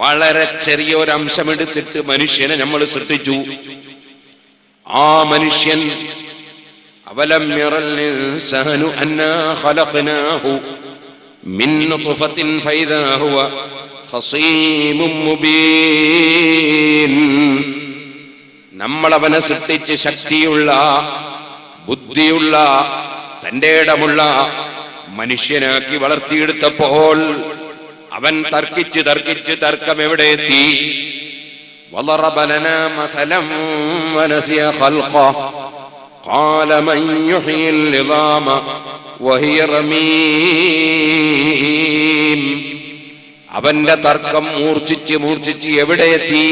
വളരെ ചെറിയൊരംശമെടുത്തിട്ട് മനുഷ്യനെ നമ്മൾ സൃഷ്ടിച്ചു. ആ മനുഷ്യൻ അവലം യറൽ ഇൻസാനു അന്നാ ഖലഖനാഹു മിൻ നുത്ഫത്തിൻ ഫൈദാ ഹുവ ഖസീമും മുബീൻ. നമ്മളവനെ സൃഷ്ടിച്ച് ശക്തിയുള്ള, ബുദ്ധിയുള്ള, തന്റെ ഇടമുള്ള മനുഷ്യനാക്കി വളർത്തിയെടുത്തപ്പോൾ അവൻ തർക്കിച്ച് തർക്കം എവിടെ എത്തി? വളറബ ലനാ മസലൻ വനസിയ ഖൽഖഹ ഖാല മൻ യുഹ്യിൽ ഇളാമ വഹിയ റമീം. അവന്റെ തർക്കം മൂർച്ഛിച്ച് എവിടെ എത്തി?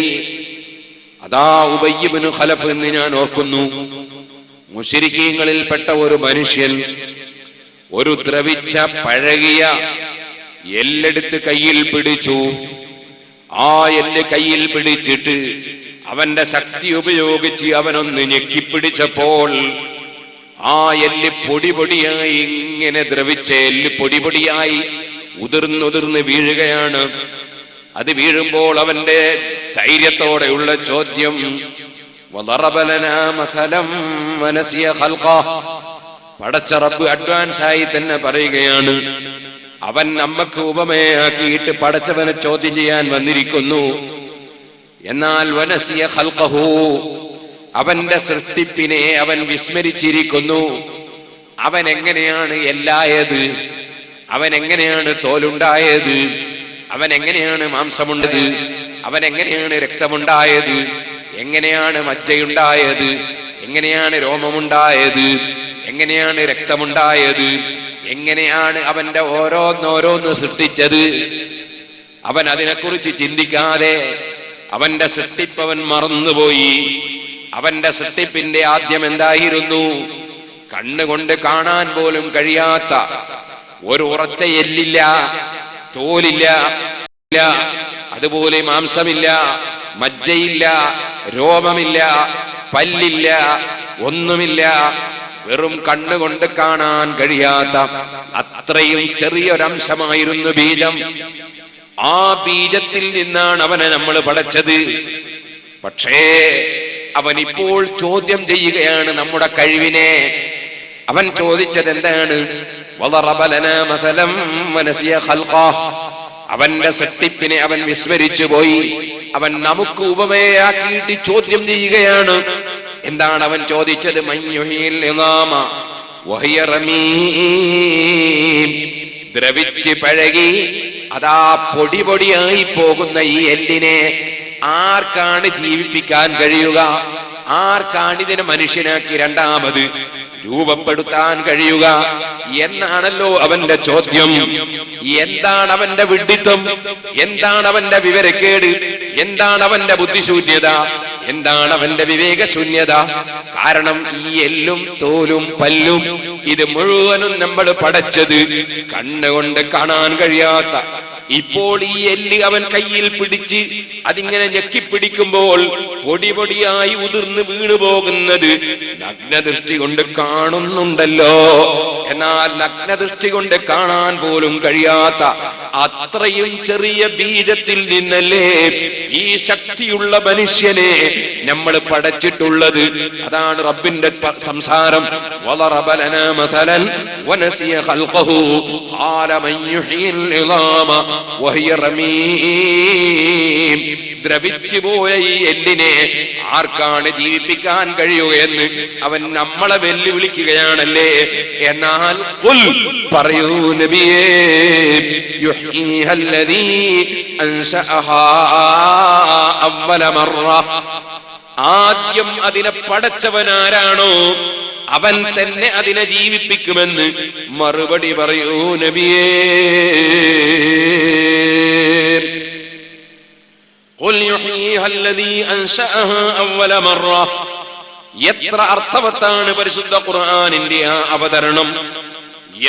അതാ ഉബയ്യ് ഇബ്നു ഖലഫ് എന്ന് ഞാൻ ഓർക്കുന്നു. മുശ്രിക്കീങ്ങളിൽപ്പെട്ട ഒരു മനുഷ്യൻ ഒരു ദ്രവിച്ച പഴകിയ എല്ലെടുത്ത് കയ്യിൽ പിടിച്ചു. ആ എല്ല് കയ്യിൽ പിടിച്ചിട്ട് അവന്റെ ശക്തി ഉപയോഗിച്ച് അവനൊന്ന് ഞെക്കിപ്പിടിച്ചപ്പോൾ ആ എല്ല് പൊടിയായി, ഇങ്ങനെ ദ്രവിച്ച എല്ല് പൊടിയായി ഉതിർന്നുതിർന്ന് വീഴുകയാണ്. അത് വീഴുമ്പോൾ അവന്റെ ധൈര്യത്തോടെയുള്ള ചോദ്യം, വളറബ ലനാ മസലൻ വനസിയ ഖൽഖഹ. പടച്ച റബ്ബ് അഡ്വാൻസായി തന്നെ പറയുകയാണ്, അവൻ നമ്മക്ക് ഉപമയാക്കിയിട്ട് പടച്ചവനെ ചോദ്യം ചെയ്യാൻ വന്നിരിക്കുന്നു. എന്നാൽ വനസിയ ഖൽഖഹു, അവന്റെ സൃഷ്ടിപ്പിനെ അവൻ വിസ്മരിച്ചിരിക്കുന്നു. അവൻ എങ്ങനെയാണ് എല്ലായത്? അവൻ എങ്ങനെയാണ് തോലുണ്ടായത്? അവൻ എങ്ങനെയാണ് മാംസമുണ്ടത്? അവൻ എങ്ങനെയാണ് രക്തമുണ്ടായത്? എങ്ങനെയാണ് മജ്ജയുണ്ടായത്? എങ്ങനെയാണ് രോമമുണ്ടായത്? എങ്ങനെയാണ് രക്തമുണ്ടായത്? എങ്ങനെയാണ് അവന്റെ ഓരോന്നോരോന്ന് സൃഷ്ടിച്ചത്? അവൻ അതിനെക്കുറിച്ച് ചിന്തിക്കാതെ അവന്റെ സൃഷ്ടിപ്പവൻ മറന്നുപോയി. അവന്റെ സൃഷ്ടിപ്പിന്റെ ആദ്യം എന്തായിരുന്നു? കണ്ണുകൊണ്ട് കാണാൻ പോലും കഴിയാത്ത ഒരു ഉറച്ച എല്ലില്ല, തോലില്ല, അതുപോലെ മാംസമില്ല, മജ്ജയില്ല, രോമമില്ല, പല്ലില്ല, ഒന്നുമില്ല. വെറും കണ്ണുകൊണ്ട് കാണാൻ കഴിയാത്ത അത്രയും ചെറിയൊരംശമായിരുന്നു ബീജം. ആ ബീജത്തിൽ നിന്നാണ് അവനെ നമ്മൾ പടച്ചത്. പക്ഷേ അവനിപ്പോൾ ചോദ്യം ചെയ്യുകയാണ് നമ്മുടെ കഴിവിനെ. അവൻ ചോദിച്ചത് എന്താണ്? വളറബ ലനാ മസലൻ വനസിയ ഖൽഖഹ. അവന്റെ സൃഷ്ടിപ്പിനെ അവൻ വിസ്മരിച്ചു പോയി. അവൻ നമുക്ക് ഉപമയാക്കിയിട്ട് ചോദ്യം ചെയ്യുകയാണ്. എന്താണ് അവൻ ചോദിച്ചത്? മൻ യുഹ്യിൽ ഇളാമ വഹിയ റമീം. ദ്രവിച്ച് പഴകി അതാ പൊടിയായി പോകുന്ന ഈ എല്ലിനെ ആർക്കാണ് ജീവിപ്പിക്കാൻ കഴിയുക? ആർക്കാണ് ഇതിനെ മനുഷ്യനാക്കി രണ്ടാമത് രൂപപ്പെടുത്താൻ കഴിയുക എന്നാണല്ലോ അവന്റെ ചോദ്യം. എന്താണ് അവന്റെ വിഡ്ഢിത്തം? എന്താണ് അവന്റെ വിവരക്കേട്? എന്താണ് അവന്റെ ബുദ്ധിശൂന്യത? എന്താണ് അവന്റെ വിവേകശൂന്യത? കാരണം ഈ എല്ലും തോലും പല്ലും ഇത് മുഴുവനും നമ്മൾ പടച്ചത് കണ്ണുകൊണ്ട് കാണാൻ കഴിയാത്ത. ഇപ്പോൾ ഈ എല്ല് അവൻ കയ്യിൽ പിടിച്ച് അതിങ്ങനെ ഞെക്കിപ്പിടിക്കുമ്പോൾ പൊടിയായി ഉതിർന്ന് വീണുപോകുന്നത് നഗ്നദൃഷ്ടി കൊണ്ട് കാണുന്നുണ്ടല്ലോ. എന്നാൽ നഗ്നദൃഷ്ടി കൊണ്ട് കാണാൻ പോലും കഴിയാത്ത അത്രയും ചെറിയ ബീജത്തിൽ നിന്നല്ലേ ഈ ശക്തിയുള്ള മനുഷ്യനെ നമ്മൾ പടച്ചിട്ടുള്ളത്. അതാണ് റബ്ബിന്റെ സംസാരം. വളറബ ലനാ മസലൻ വനസിയ ഖൽഖഹു ഖാല മൻ യുഹ്യിൽ ഇളാമ വഹിയ റമീം. ദ്രവിച്ചു പോയ ഈ എല്ലിനെ ആർക്കാണ് ജീവിപ്പിക്കാൻ കഴിയുകയെന്ന് അവൻ നമ്മളെ വെല്ലുവിളിക്കുകയാണല്ലേ. എന്നാൽ ഖുൽ, പറയൂ നബിയേ, യുഹ്യീഹല്ലദീ അൻശഅഹാ അവ്വല മർറ. ആദ്യം അതിനെ പടച്ചവനാരാണോ അവൻ തന്നെ അതിനെ ജീവിപ്പിക്കുമെന്ന് മറുപടി പറയൂ നബിയേ. ഖുൽ യുഹ്യീഹല്ലദീ അൻശഅഹാ അവ്വല മർറ. എത്ര അർത്ഥവത്താണ് പരിശുദ്ധ ഖുർആനിന്റെ ആ അവതരണം!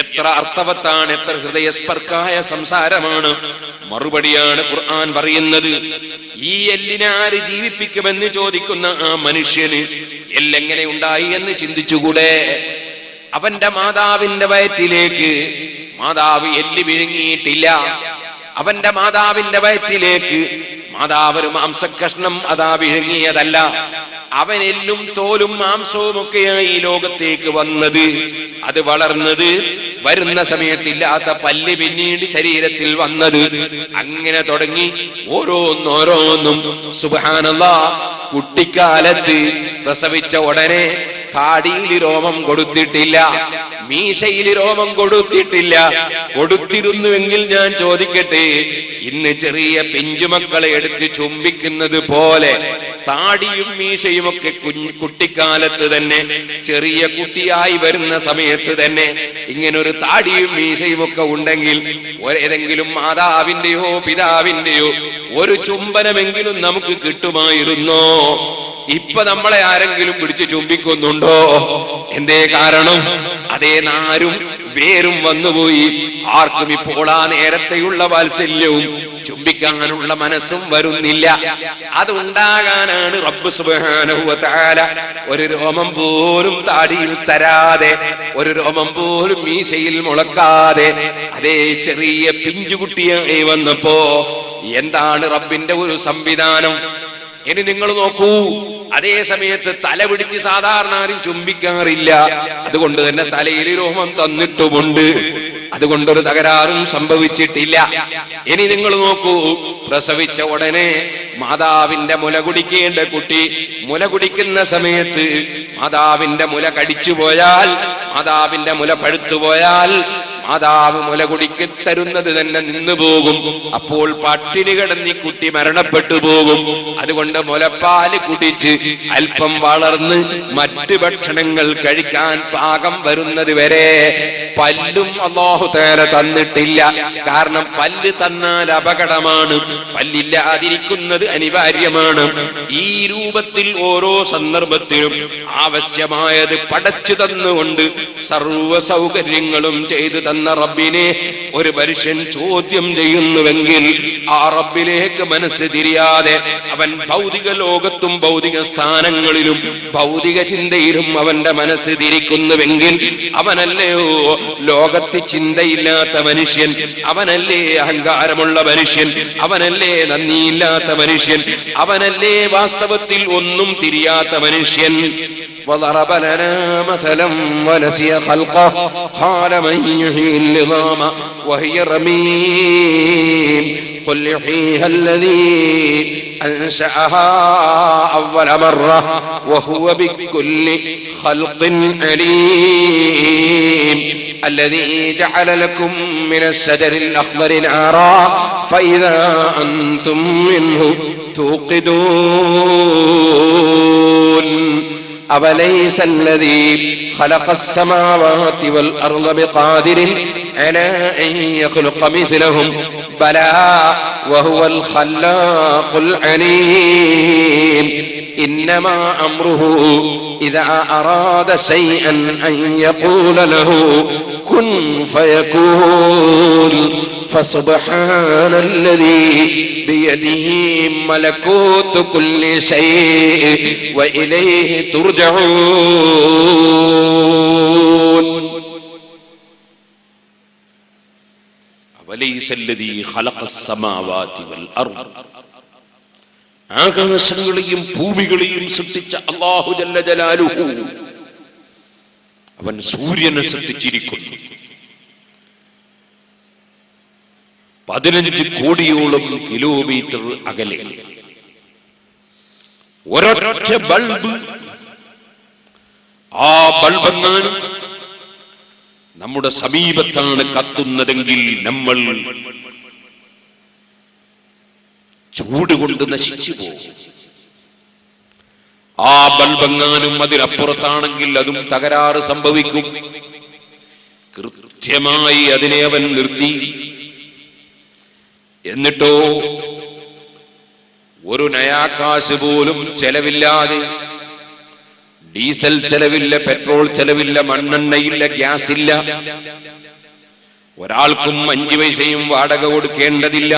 എത്ര അർത്ഥവത്താണ്! എത്ര ഹൃദയസ്പർക്കായ സംസാരമാണ്! മറുപടിയാണ് ഖുർആൻ പറയുന്നത്. ഈ എല്ലിനെ ആര് ജീവിപ്പിക്കുമെന്ന് ചോദിക്കുന്ന ആ മനുഷ്യന് എല്ലെങ്ങനെ ഉണ്ടായി എന്ന് ചിന്തിച്ചുകൂടെ? അവന്റെ മാതാവിന്റെ വയറ്റിലേക്ക് മാതാവ് എല്ലി വിഴുങ്ങിയിട്ടില്ല. അവന്റെ മാതാവിന്റെ വയറ്റിലേക്ക് മാതാവ് ഒരു മാംസക്കഷ്ണം അതാ വിഴുങ്ങിയതല്ല. അവൻ എല്ലും തോലും മാംസവും ഒക്കെയായി ഈ ലോകത്തേക്ക് വന്നത്. അത് വളർന്നത്, വരുന്ന സമയത്തില്ലാത്ത പല്ല് പിന്നീട് ശരീരത്തിൽ വന്നത്, അങ്ങനെ തുടങ്ങി ഓരോന്നോരോന്നും. സുബ്ഹാനല്ലാഹ്, കുട്ടിക്കാലത്ത് പ്രസവിച്ച ഉടനെ താടിയിൽ രോമം കൊടുത്തിട്ടില്ല, മീശയിൽ രോമം കൊടുത്തിട്ടില്ല. കൊടുത്തിരുന്നുവെങ്കിൽ ഞാൻ ചോദിക്കട്ടെ, ഇന്ന് ചെറിയ പിഞ്ചുമക്കളെ എടുത്ത് ചുംബിക്കുന്നത് പോലെ താടിയും മീശയുമൊക്കെ കുട്ടിക്കാലത്ത് തന്നെ, ചെറിയ കുട്ടിയായി വരുന്ന സമയത്ത് തന്നെ ഇങ്ങനൊരു താടിയും മീശയുമൊക്കെ ഉണ്ടെങ്കിൽ ഏതെങ്കിലും മാതാവിന്റെയോ പിതാവിന്റെയോ ഒരു ചുംബനമെങ്കിലും നമുക്ക് കിട്ടുമായിരുന്നോ? ഇപ്പൊ നമ്മളെ ആരെങ്കിലും പിടിച്ച് ചുംബിക്കുന്നുണ്ടോ? എന്തേ കാരണം? അതേ നാരും വേരും വന്നുപോയി. ആർക്കും ഇപ്പോൾ ആ നേരത്തെയുള്ള വാത്സല്യവും ചുംബിക്കാനുള്ള മനസ്സും വരുന്നില്ല. അതുണ്ടാകാനാണ് റബ്ബ് സുബ്ഹാനഹു വ തആല ഒരു രോമം പോലും താടിയിൽ തരാതെ, ഒരു രോമം പോലും മീശയിൽ മുളക്കാതെ അതേ ചെറിയ പിഞ്ചുകുട്ടിയായി വന്നപ്പോ എന്താണ് റബ്ബിന്റെ ഒരു സംവിധാനം? ഇനി നിങ്ങൾ നോക്കൂ, അതേ സമയത്ത് തല പിടിച്ച് സാധാരണ ആരും ചുംബിക്കാറില്ല. അതുകൊണ്ട് തന്നെ തലയിൽ രോമം തന്നിട്ടുമുണ്ട്. അതുകൊണ്ടൊരു തകരാറും സംഭവിച്ചിട്ടില്ല. ഇനി നിങ്ങൾ നോക്കൂ, പ്രസവിച്ച ഉടനെ മാതാവിന്റെ മുല കുടിക്കേണ്ട കുട്ടി മുല കുടിക്കുന്ന സമയത്ത് മാതാവിന്റെ മുല കടിച്ചുപോയാൽ, മാതാവിന്റെ മുല പഴുത്തുപോയാൽ മാതാവ് മുല കുടിക്ക് തരുന്നത് തന്നെ നിന്നുപോകും. അപ്പോൾ പട്ടിണി കിടന്ന് കുട്ടി മരണപ്പെട്ടു പോകും. അതുകൊണ്ട് മുലപ്പാല് കുടിച്ച് അല്പം വളർന്ന് മറ്റ് ഭക്ഷണങ്ങൾ കഴിക്കാൻ പാകം വരുന്നത് വരെ പല്ലും അല്ലാഹു തആല തന്നിട്ടില്ല. കാരണം പല്ല് തന്നാൽ അപകടമാണ്, പല്ലില്ലാതിരിക്കുന്നത് അനിവാര്യമാണ്. ഈ രൂപത്തിൽ ഓരോ സന്ദർഭത്തിലും ആവശ്യമായത് പടച്ചു തന്നുകൊണ്ട് സർവ്വ സൗകര്യങ്ങളും ചെയ്തു തന്ന റബ്ബിനെ ഒരു മനുഷ്യൻ ചോദ്യം ചെയ്യുന്നുവെങ്കിൽ ആ റബ്ബിലേക്ക് മനസ്സ് തിരിയാതെ അവൻ ഭൗതിക ലോകത്തും ഭൗതിക സ്ഥാനങ്ങളിലും ഭൗതിക ചിന്തയിലും അവന്റെ മനസ്സ് തിരിക്കുന്നുവെങ്കിൽ അവനല്ലയോ ലോകത്ത് ചിന്തയില്ലാത്ത മനുഷ്യൻ, അവനല്ലേ അഹങ്കാരമുള്ള മനുഷ്യൻ, അവനല്ലേ നന്ദിയില്ലാത്ത മനുഷ്യൻ, അവനല്ലേ വാസ്തവത്തിൽ ഒന്നും തിരിയാത്ത മനുഷ്യൻ. وضرب لنا مثلا ونسي خلقه قال من يحيي العظام وهي رميم قل يحييها الذي أنشأها أول مرة وهو بكل خلق عليم الذي جعل لكم من الشجر الأخضر نارا فإذا أنتم منه توقدون أوليس الذي خلق السماوات والأرض بقادر على أن يخلق مثلهم بلى وهو الخلاق العليم إنما أمره إذا أراد شيئا أن يقول له كن فيكون فسبحان الذي بيده ملكوت كل شيء وإليه ترجعون وليس الذي خلق السماوات والأرض ആകാശങ്ങളെയും ഭൂമികളെയും സൃഷ്ടിച്ച അല്ലാഹു ജല്ല ജലാലുഹു അവൻ സൂര്യനെ സൃഷ്ടിച്ചിരിക്കുന്നു. 15 കോടിയോളം കിലോമീറ്റർ അകലെ ഒരൊറ്റ ബൾബ്, ആ ബൾബെങ്ങാനും നമ്മുടെ സമീപത്താണ് കത്തുന്നതെങ്കിൽ നമ്മൾ ചൂട് കൊണ്ട് നശിച്ചു പോകും. ആ ബൾബെങ്ങാനും അതിനപ്പുറത്താണെങ്കിൽ അതും തകരാറ് സംഭവിക്കും. കൃത്യമായി അതിനെ അവൻ നിർത്തി. എന്നിട്ടോ ഒരു നയാകാശ് പോലും ചെലവില്ലാതെ, ഡീസൽ ചെലവില്ല, പെട്രോൾ ചെലവില്ല, മണ്ണെണ്ണയില്ല, ഗ്യാസില്ല, ഒരാൾക്കും 5 പൈസയും വാടക കൊടുക്കേണ്ടതില്ല.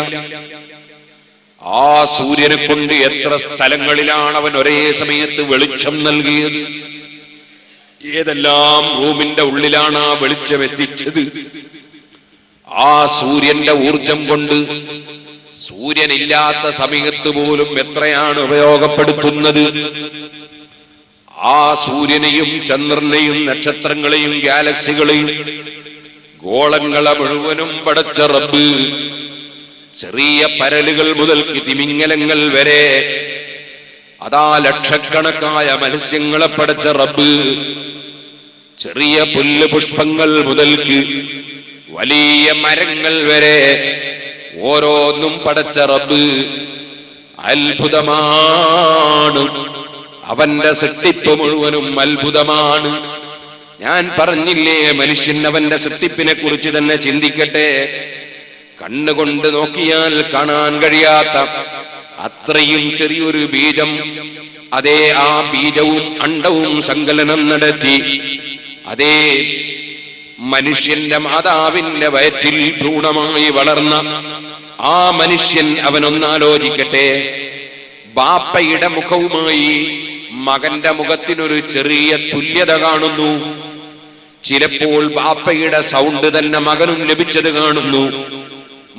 ആ സൂര്യനെ കൊണ്ട് എത്ര സ്ഥലങ്ങളിലാണ് അവൻ ഒരേ സമയത്ത് വെളിച്ചം നൽകിയത്, ഏതെല്ലാം റൂമിന്റെ ഉള്ളിലാണ് ആ വെളിച്ചം എത്തിച്ചത്. ആ സൂര്യന്റെ ഊർജം കൊണ്ട് സൂര്യനില്ലാത്ത സമയത്ത് പോലും എത്രയാണ് ഉപയോഗപ്പെടുത്തുന്നത്. ആ സൂര്യനെയും ചന്ദ്രനെയും നക്ഷത്രങ്ങളെയും ഗാലക്സികളെയും ഗോളങ്ങളെ മുഴുവനും പടച്ച റബ്ബ്, ചെറിയ പരലുകൾ മുതൽ തിമിംഗലങ്ങൾ വരെ, അതാ ലക്ഷക്കണക്കായ മത്സ്യങ്ങളെ പടച്ച റബ്ബ്, ചെറിയ പുല്ല് പുഷ്പങ്ങൾ മുതൽക്ക് വലിയ മരങ്ങൾ വരെ ഓരോന്നും പടച്ച റബ്ബ് അത്ഭുതമാണ്. അവന്റെ സൃഷ്ടിപ്പ് മുഴുവനും അത്ഭുതമാണ്. ഞാൻ പറഞ്ഞില്ലേ, മനുഷ്യൻ അവന്റെ സൃഷ്ടിപ്പിനെ കുറിച്ച് തന്നെ ചിന്തിക്കട്ടെ. കണ്ണുകൊണ്ട് നോക്കിയാൽ കാണാൻ കഴിയാത്ത അത്രയും ചെറിയൊരു ബീജം, അതേ ആ ബീജവും അണ്ടവും സങ്കലനം നടത്തി അതേ മനുഷ്യന്റെ മാതാവിന്റെ വയറ്റിൽ ഭ്രൂണമായി വളർന്ന ആ മനുഷ്യൻ, അവനൊന്നാലോചിക്കട്ടെ, ബാപ്പയുടെ മുഖവുമായി മകന്റെ മുഖത്തിനൊരു ചെറിയ തുല്യത കാണുന്നു. ചിലപ്പോൾ ബാപ്പയുടെ സൗണ്ട് തന്നെ മകനും ലഭിച്ചത് കാണുന്നു.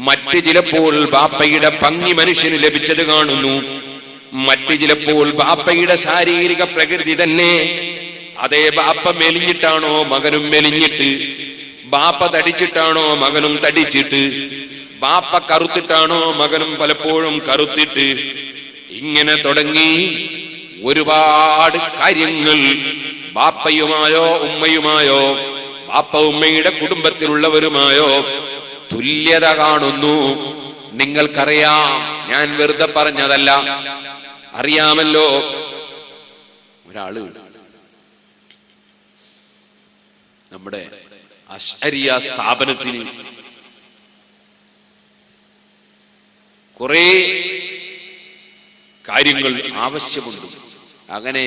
മറ്റ് ചിലപ്പോൾ ബാപ്പയുടെ ഭംഗി മനുഷ്യന് ലഭിച്ചത് കാണുന്നു. മറ്റ് ചിലപ്പോൾ ബാപ്പയുടെ ശാരീരിക പ്രകൃതി തന്നെ, അതേ ബാപ്പ മെലിഞ്ഞിട്ടാണോ മകനും മെലിഞ്ഞിട്ട്, ബാപ്പ തടിച്ചിട്ടാണോ മകനും തടിച്ചിട്ട്, ബാപ്പ കറുത്തിട്ടാണോ മകനും പലപ്പോഴും കറുത്തിട്ട്, ഇങ്ങനെ തുടങ്ങി ഒരുപാട് കാര്യങ്ങൾ ബാപ്പയുമായോ ഉമ്മയുമായോ ബാപ്പ ഉമ്മയുടെ കുടുംബത്തിലുള്ളവരുമായോ തുല്യത കാണുന്നു. നിങ്ങൾക്കറിയാം, ഞാൻ വെറുതെ പറഞ്ഞതല്ല, അറിയാമല്ലോ. ഒരാള് നമ്മുടെ അശ്അരിയ സ്ഥാപനത്തിന് കുറെ കാര്യങ്ങൾ ആവശ്യമുണ്ട്. അങ്ങനെ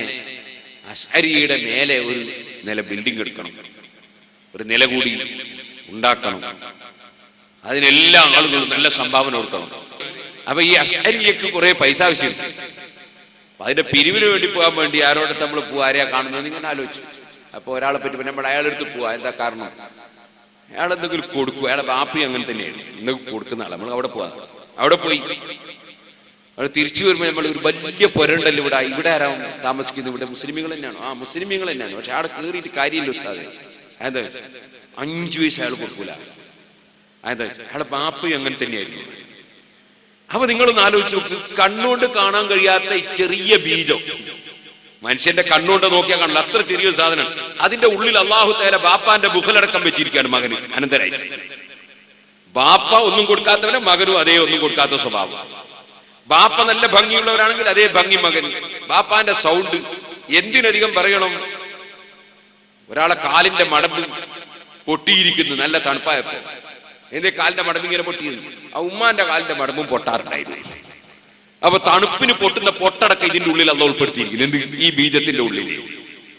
അശ്അരിയുടെ മേലെ ഒരു നില ബിൽഡിംഗ് എടുക്കണം, ഒരു നില കൂടി ഉണ്ടാക്കണം. അതിനെല്ലാ ആളുകളും നല്ല സംഭാവന കൊടുക്കണം. അപ്പൊ ഈ അശ്അരിയക്ക് കുറെ പൈസ ആവശ്യമുണ്ട്. അപ്പൊ അതിന്റെ പിരിവിന് വേണ്ടി പോകാൻ വേണ്ടി ആരോടെ നമ്മൾ പോവാ, ആരെയാ കാണുന്നത് ഇങ്ങനെ ആലോചിച്ചു. അപ്പൊ ഒരാളെ പറ്റി നമ്മൾ അയാളെടുത്ത് പോവാ. എന്താ കാരണം? അയാൾ എന്തെങ്കിലും കൊടുക്കും. അയാളെ ബാപ്പി അങ്ങനെ തന്നെയാണ്, എന്തെങ്കിലും കൊടുക്കുന്ന ആളെ. നമ്മൾ അവിടെ പോവാ. അവിടെ പോയി അവിടെ തിരിച്ചു വരുമ്പോൾ നമ്മൾ ഒരു വലിയ പൊരണ്ടല്ലോ ഇവിടെ. ഇവിടെ ആരാവും താമസിക്കുന്നത്? ഇവിടെ മുസ്ലിമികൾ തന്നെയാണോ? ആ മുസ്ലിമികൾ തന്നെയാണ്. പക്ഷെ അവിടെ കയറിയിട്ട് കാര്യമില്ല ഉസ്താദേ. അതെ, 5 പൈസ അയാൾ കൊടുക്കൂല. അതെ, അയാളെ ബാപ്പി അങ്ങനെ തന്നെയായിരുന്നു. അപ്പൊ നിങ്ങളൊന്ന് ആലോചിച്ച് നോക്ക്, കണ്ണുകൊണ്ട് കാണാൻ കഴിയാത്ത ഈ ചെറിയ ബീജം, മനുഷ്യന്റെ കണ്ണുകൊണ്ട് നോക്കിയാൽ കാണില്ല, അത്ര ചെറിയൊരു സാധനം. അതിന്റെ ഉള്ളിൽ അല്ലാഹു തആല ബാപ്പാന്റെ ബുഖലടക്കം വെച്ചിരിക്കുകയാണ് മകന് അനന്തരായി. ബാപ്പ ഒന്നും കൊടുക്കാത്തവനെ മകനും അതേ ഒന്നും കൊടുക്കാത്ത സ്വഭാവം. ബാപ്പ നല്ല ഭംഗിയുള്ളവരാണെങ്കിൽ അതേ ഭംഗി മകൻ. ബാപ്പാന്റെ സൗണ്ട് എന്തിനധികം പറയണം? ഒരാളെ കാലിന്റെ മടമ്പ് പൊട്ടിയിരിക്കുന്നു, നല്ല തണുപ്പായപ്പോ. എന്റെ കാലിന്റെ മടമ്പ് ഇങ്ങനെ പൊട്ടിയിരുന്നു. ആ ഉമ്മാന്റെ കാലിന്റെ മടമ്പും പൊട്ടാറുണ്ടായിരുന്നു. അപ്പൊ തണുപ്പിന് പൊട്ടുന്ന പൊട്ടടക്കം ഇതിന്റെ ഉള്ളിൽ അള്ളാഹു ഉൾപ്പെടുത്തിയിരിക്കുന്നു. എന്ത്? ഈ ബീജത്തിന്റെ ഉള്ളിൽ.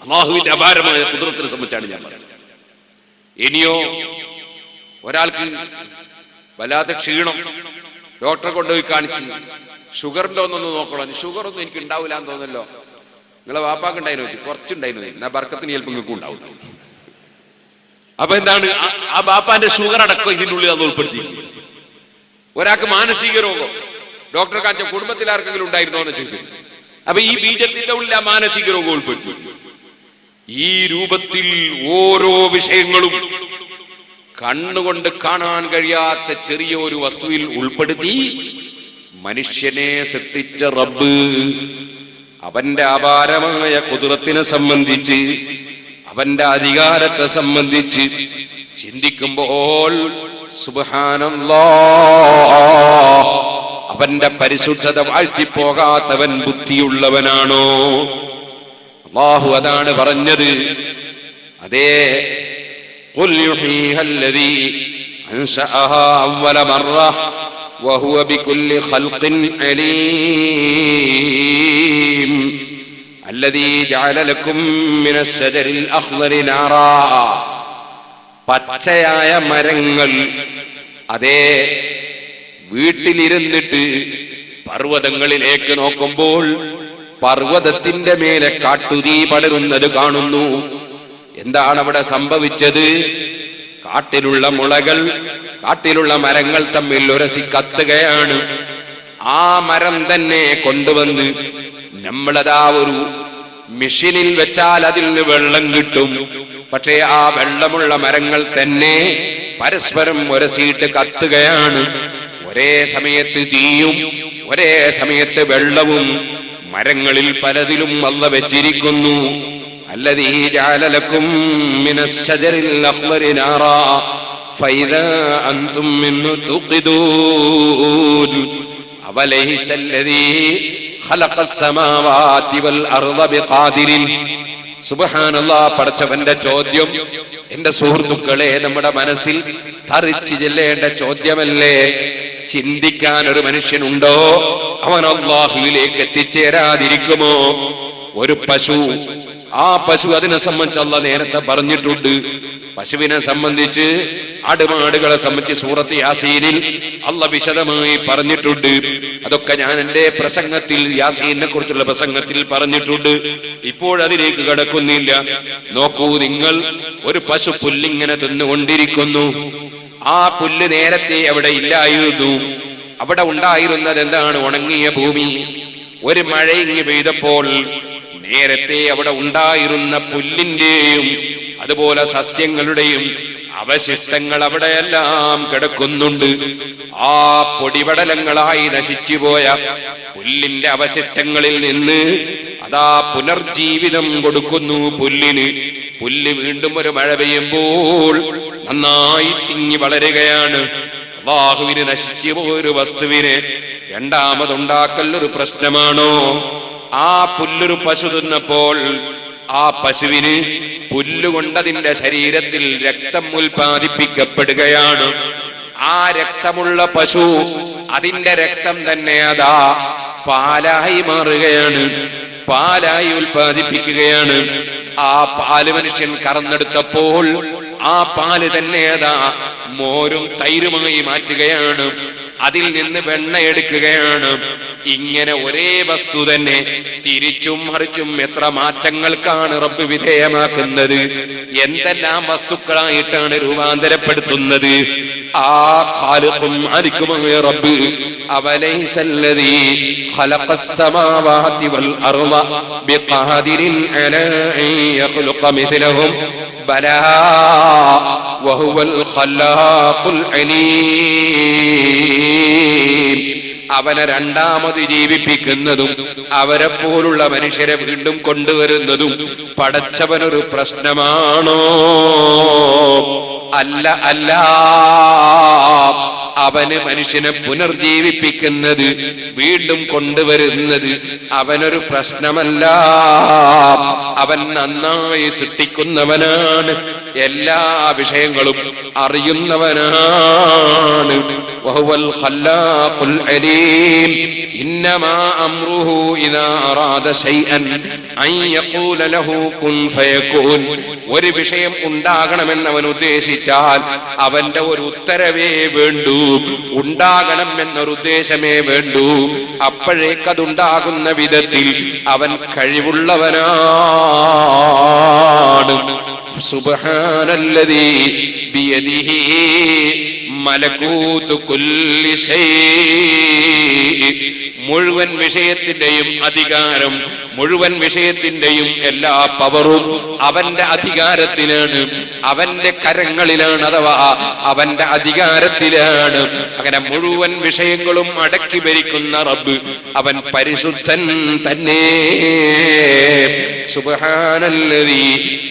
അള്ളാഹുവിന്റെ അപാരമായ ഖുദ്റത്തിനെ സംബന്ധിച്ചാണ് ഞാൻ പറഞ്ഞത്. ഇനിയോ ഒരാൾക്ക് വല്ലാത്ത ക്ഷീണം, ഡോക്ടറെ കൊണ്ടുപോയി കാണിച്ചു. ഷുഗറിന്റെ ഒന്നൊന്ന് നോക്കണം. ഷുഗർ ഒന്നും എനിക്ക് ഉണ്ടാവില്ല എന്ന് തോന്നല്ലോ. നിങ്ങളെ വാപ്പാക്ക് ഉണ്ടായിരുന്നു, കുറച്ചുണ്ടായിരുന്നു. എന്നാ ബർക്കത്തിന് ചിലപ്പോൾ നിങ്ങൾക്കും ഉണ്ടാവും. അപ്പൊ എന്താണ്? ആ ബാപ്പാന്റെ ഷുഗർ അടക്കം ഇതിന്റെ ഉള്ളിൽ അത് ഉൾപ്പെടുത്തിയിരിക്കുന്നു. ഒരാൾക്ക് മാനസിക രോഗം, ഡോക്ടറെ കാണിച്ച കുടുംബത്തിൽ ആർക്കെങ്കിലും ഉണ്ടായിരുന്നോ എന്ന് ചോദിക്കുന്നു. അപ്പൊ ഈ ബീജത്തിന്റെ ഉള്ളിൽ ആ മാനസിക രോഗം ഉൾപ്പെടുത്തി. ഈ രൂപത്തിൽ ഓരോ വിഷയങ്ങളും കണ്ണുകൊണ്ട് കാണാൻ കഴിയാത്ത ചെറിയ ഒരു വസ്തുവിൽ ഉൾപ്പെടുത്തി മനുഷ്യനെ സൃഷ്ടിച്ച റബ്ബ് അവന്റെ അപാരമായ ഖുദ്റത്തിനെ സംബന്ധിച്ച്, അവന്റെ അധികാരത്തെ സംബന്ധിച്ച് ചിന്തിക്കുമ്പോൾ സുബ്ഹാനല്ലാഹ്, അവന്റെ പരിശുദ്ധത വാഴ്ത്തിപ്പോകാത്തവൻ ബുദ്ധിയുള്ളവനാണോ? അല്ലാഹു അതാണ് പറഞ്ഞത്. അതേ, ഖുൽ യുഹീഹല്ലദീ അൻശഅഹാ അവ്വല മർറ വഹുവ ബികുല്ലി ഖൽഖിൻ അലീം അല്ലദീ ജഅല ലക്കും മിനശ് ശജരിൽ അഖ്ളരി നാറാ. പച്ചയായ മരങ്ങൾ, അതേ, വീട്ടിലിരുന്നിട്ട് പർവ്വതങ്ങളിലേക്ക് നോക്കുമ്പോൾ പർവ്വതത്തിന്റെ മേലെ കാട്ടുതീ പടരുന്നത് കാണുന്നു. എന്താണ് അവിടെ സംഭവിച്ചത്? കാട്ടിലുള്ള മുളകൾ, കാട്ടിലുള്ള മരങ്ങൾ തമ്മിൽ ഉരസി കത്തുകയാണ്. ആ മരം തന്നെ കൊണ്ടുവന്ന് നമ്മളതാ ഒരു മെഷീനിൽ വെച്ചാൽ അതിൽ നിന്ന് വെള്ളം കിട്ടും. പക്ഷേ ആ വെള്ളമുള്ള മരങ്ങൾ തന്നെ പരസ്പരം ഉരസിയിട്ട് കത്തുകയാണ്. ഒരേ സമയത്ത് തീയും ഒരേ സമയത്ത് വെള്ളവും മരങ്ങളിൽ പലതിലും അല്ലാഹു വെച്ചിരിക്കുന്നു. അല്ലദീ ജഅല ലക്കും മിനശ് ശജറിൽ അഖ്ളരി നാറാ ഫൈദാ അൻതും മിൻഹു തുഖിദൂൻ അവലൈസല്ലദീ ഖലഖസ് സമാവാതി വൽ അർള ബിഖാദിരിൻ. സുബ്ഹാനല്ലാഹ്. പടച്ചവന്റെ ചോദ്യം എന്റെ സുഹൃത്തുക്കളെ നമ്മുടെ മനസ്സിൽ തറിച്ചു ചെല്ലേണ്ട ചോദ്യമല്ലേ? ചിന്തിക്കാൻ ഒരു മനുഷ്യനുണ്ടോ? അവൻ അല്ലാഹുവിലേക്ക് എത്തിച്ചേരാതിരിക്കുമോ? ഒരു പശു, ആ പശു അതിനെ സംബന്ധിച്ച് അല്ലാഹ് നേരത്തെ പറഞ്ഞിട്ടുണ്ട്. പശുവിനെ സംബന്ധിച്ച്, ആടുമാടുകളെ സംബന്ധിച്ച് സൂറത്ത് യാസീനിൽ അല്ലാഹ് വിശദമായി പറഞ്ഞിട്ടുണ്ട്. അതൊക്കെ ഞാൻ എന്റെ പ്രസംഗത്തിൽ, യാസീനെ കുറിച്ചുള്ള പ്രസംഗത്തിൽ പറഞ്ഞിട്ടുണ്ട്. ഇപ്പോഴതിലേക്ക് കടക്കുന്നില്ല. നോക്കൂ നിങ്ങൾ, ഒരു പശു പുല്ലിങ്ങനെ തിന്നുകൊണ്ടിരിക്കുന്നു. ആ പുല്ല് നേരത്തെ അവിടെ ഇല്ലായിരുന്നു. അവിടെ ഉണ്ടായിരുന്നത് എന്താണ്? ഉണങ്ങിയ ഭൂമി. ഒരു മഴ ഇങ്ങ് പെയ്തപ്പോൾ നേരത്തെ അവിടെ ഉണ്ടായിരുന്ന പുല്ലിന്റെയും അതുപോലെ സസ്യങ്ങളുടെയും അവശിഷ്ടങ്ങൾ അവിടെയെല്ലാം കിടക്കുന്നുണ്ട്. ആ പൊടിപടലങ്ങളായി നശിച്ചുപോയ പുല്ലിന്റെ അവശിഷ്ടങ്ങളിൽ നിന്ന് അതാ പുനർജീവിതം കൊടുക്കുന്നു പുല്ലിന്. പുല്ല് വീണ്ടും ഒരു മഴ പെയ്യുമ്പോൾ നന്നായി തിങ്ങി വളരുകയാണ്. അല്ലാഹുവിന് നശിച്ചുപോയൊരു വസ്തുവിനെ രണ്ടാമതുണ്ടാക്കൽ ഒരു പ്രശ്നമാണോ? ആ പുല്ലൊരു പശു തിന്നപ്പോൾ ആ പശുവിന് പുല്ലുകൊണ്ടതിന്റെ ശരീരത്തിൽ രക്തം ഉൽപ്പാദിപ്പിക്കപ്പെടുകയാണ്. ആ രക്തമുള്ള പശു, അതിന്റെ രക്തം തന്നെ അതാ പാലായി മാറുകയാണ്, പാലായി ഉൽപ്പാദിപ്പിക്കുകയാണ്. ആ പാല് മനുഷ്യൻ കറന്നെടുത്തപ്പോൾ ആ പാല് തന്നെ അതാ മോരും തൈരുമായി മാറ്റുകയാണ്. അതിൽ നിന്ന് വെണ്ണ എടുക്കുകയാണ്. ഇങ്ങനെ ഒരേ വസ്തു തന്നെ തിരിച്ചും മറിച്ചും എത്ര മാറ്റങ്ങൾക്കാണ് റബ്ബ് വിധേയമാക്കുന്നത്, എന്തെല്ലാം വസ്തുക്കളായിട്ടാണ് രൂപാന്തരപ്പെടുത്തുന്നത്. ആ ഖാലിഖും അലിക്കുമായ റബ്ബ് അവലൈസല്ലദീ ഖലഖസ് സമാവാതി വൽ അർള ബിഖാദിരിൻ അലാ അൻ യഖ്ലുഖ മിസ്ലഹും ബലാ വഹുവൽ ഖല്ലാഖുൽ അലീം. അവനെ രണ്ടാമത് ജീവിപ്പിക്കുന്നതും അവരെ പോലുള്ള മനുഷ്യരെ വീണ്ടും കൊണ്ടുവരുന്നതും പടച്ചവനൊരു പ്രശ്നമാണോ? അല്ല, അല്ല. അവന് മനുഷ്യനെ പുനർജീവിപ്പിക്കുന്നത്, വീണ്ടും കൊണ്ടുവരുന്നത് അവനൊരു പ്രശ്നമല്ല. അവൻ നന്നായി സൃഷ്ടിക്കുന്നവനാണ്, എല്ലാ വിഷയങ്ങളും അറിയുന്നവനാണ്. വഹുവൽ ഖല്ലാഖുൽ അലീം. ഇന്നമാ അംറുഹു ഇദാ അറാദ ശൈഅൻ അൻ യഖൂല ലഹു കുൻ ഫയകൂൻ. ഒരു വിഷയം ഉണ്ടാകണമെന്ന് അവൻ ഉദ്ദേശിച്ചാൽ അവന്റെ ഒരു ഉത്തരവേ വേണ്ടൂ, ഉണ്ടാകണം എന്നൊരു ഉദ്ദേശമേ വേണ്ടൂ. അപ്പോഴേക്കതുണ്ടാകുന്ന വിധത്തിൽ അവൻ കഴിവുള്ളവനാണ്. സുബ്ഹാനല്ലദീ ബിയദിഹി മലകൂതു കുല്ലി ശൈഇ. മുഴുവൻ വിഷയത്തിന്റെയും അധികാരം, മുഴുവൻ വിഷയത്തിന്റെയും എല്ലാ പവറും അവന്റെ അധികാരത്തിലാണ്, അവന്റെ കരങ്ങളിലാണ്, അഥവാ അവന്റെ അധികാരത്തിലാണ്. അങ്ങനെ മുഴുവൻ വിഷയങ്ങളും അടക്കി ഭരിക്കുന്ന റബ്ബ് അവൻ പരിശുദ്ധൻ തന്നെ. സുബ്ഹാനല്ലദീ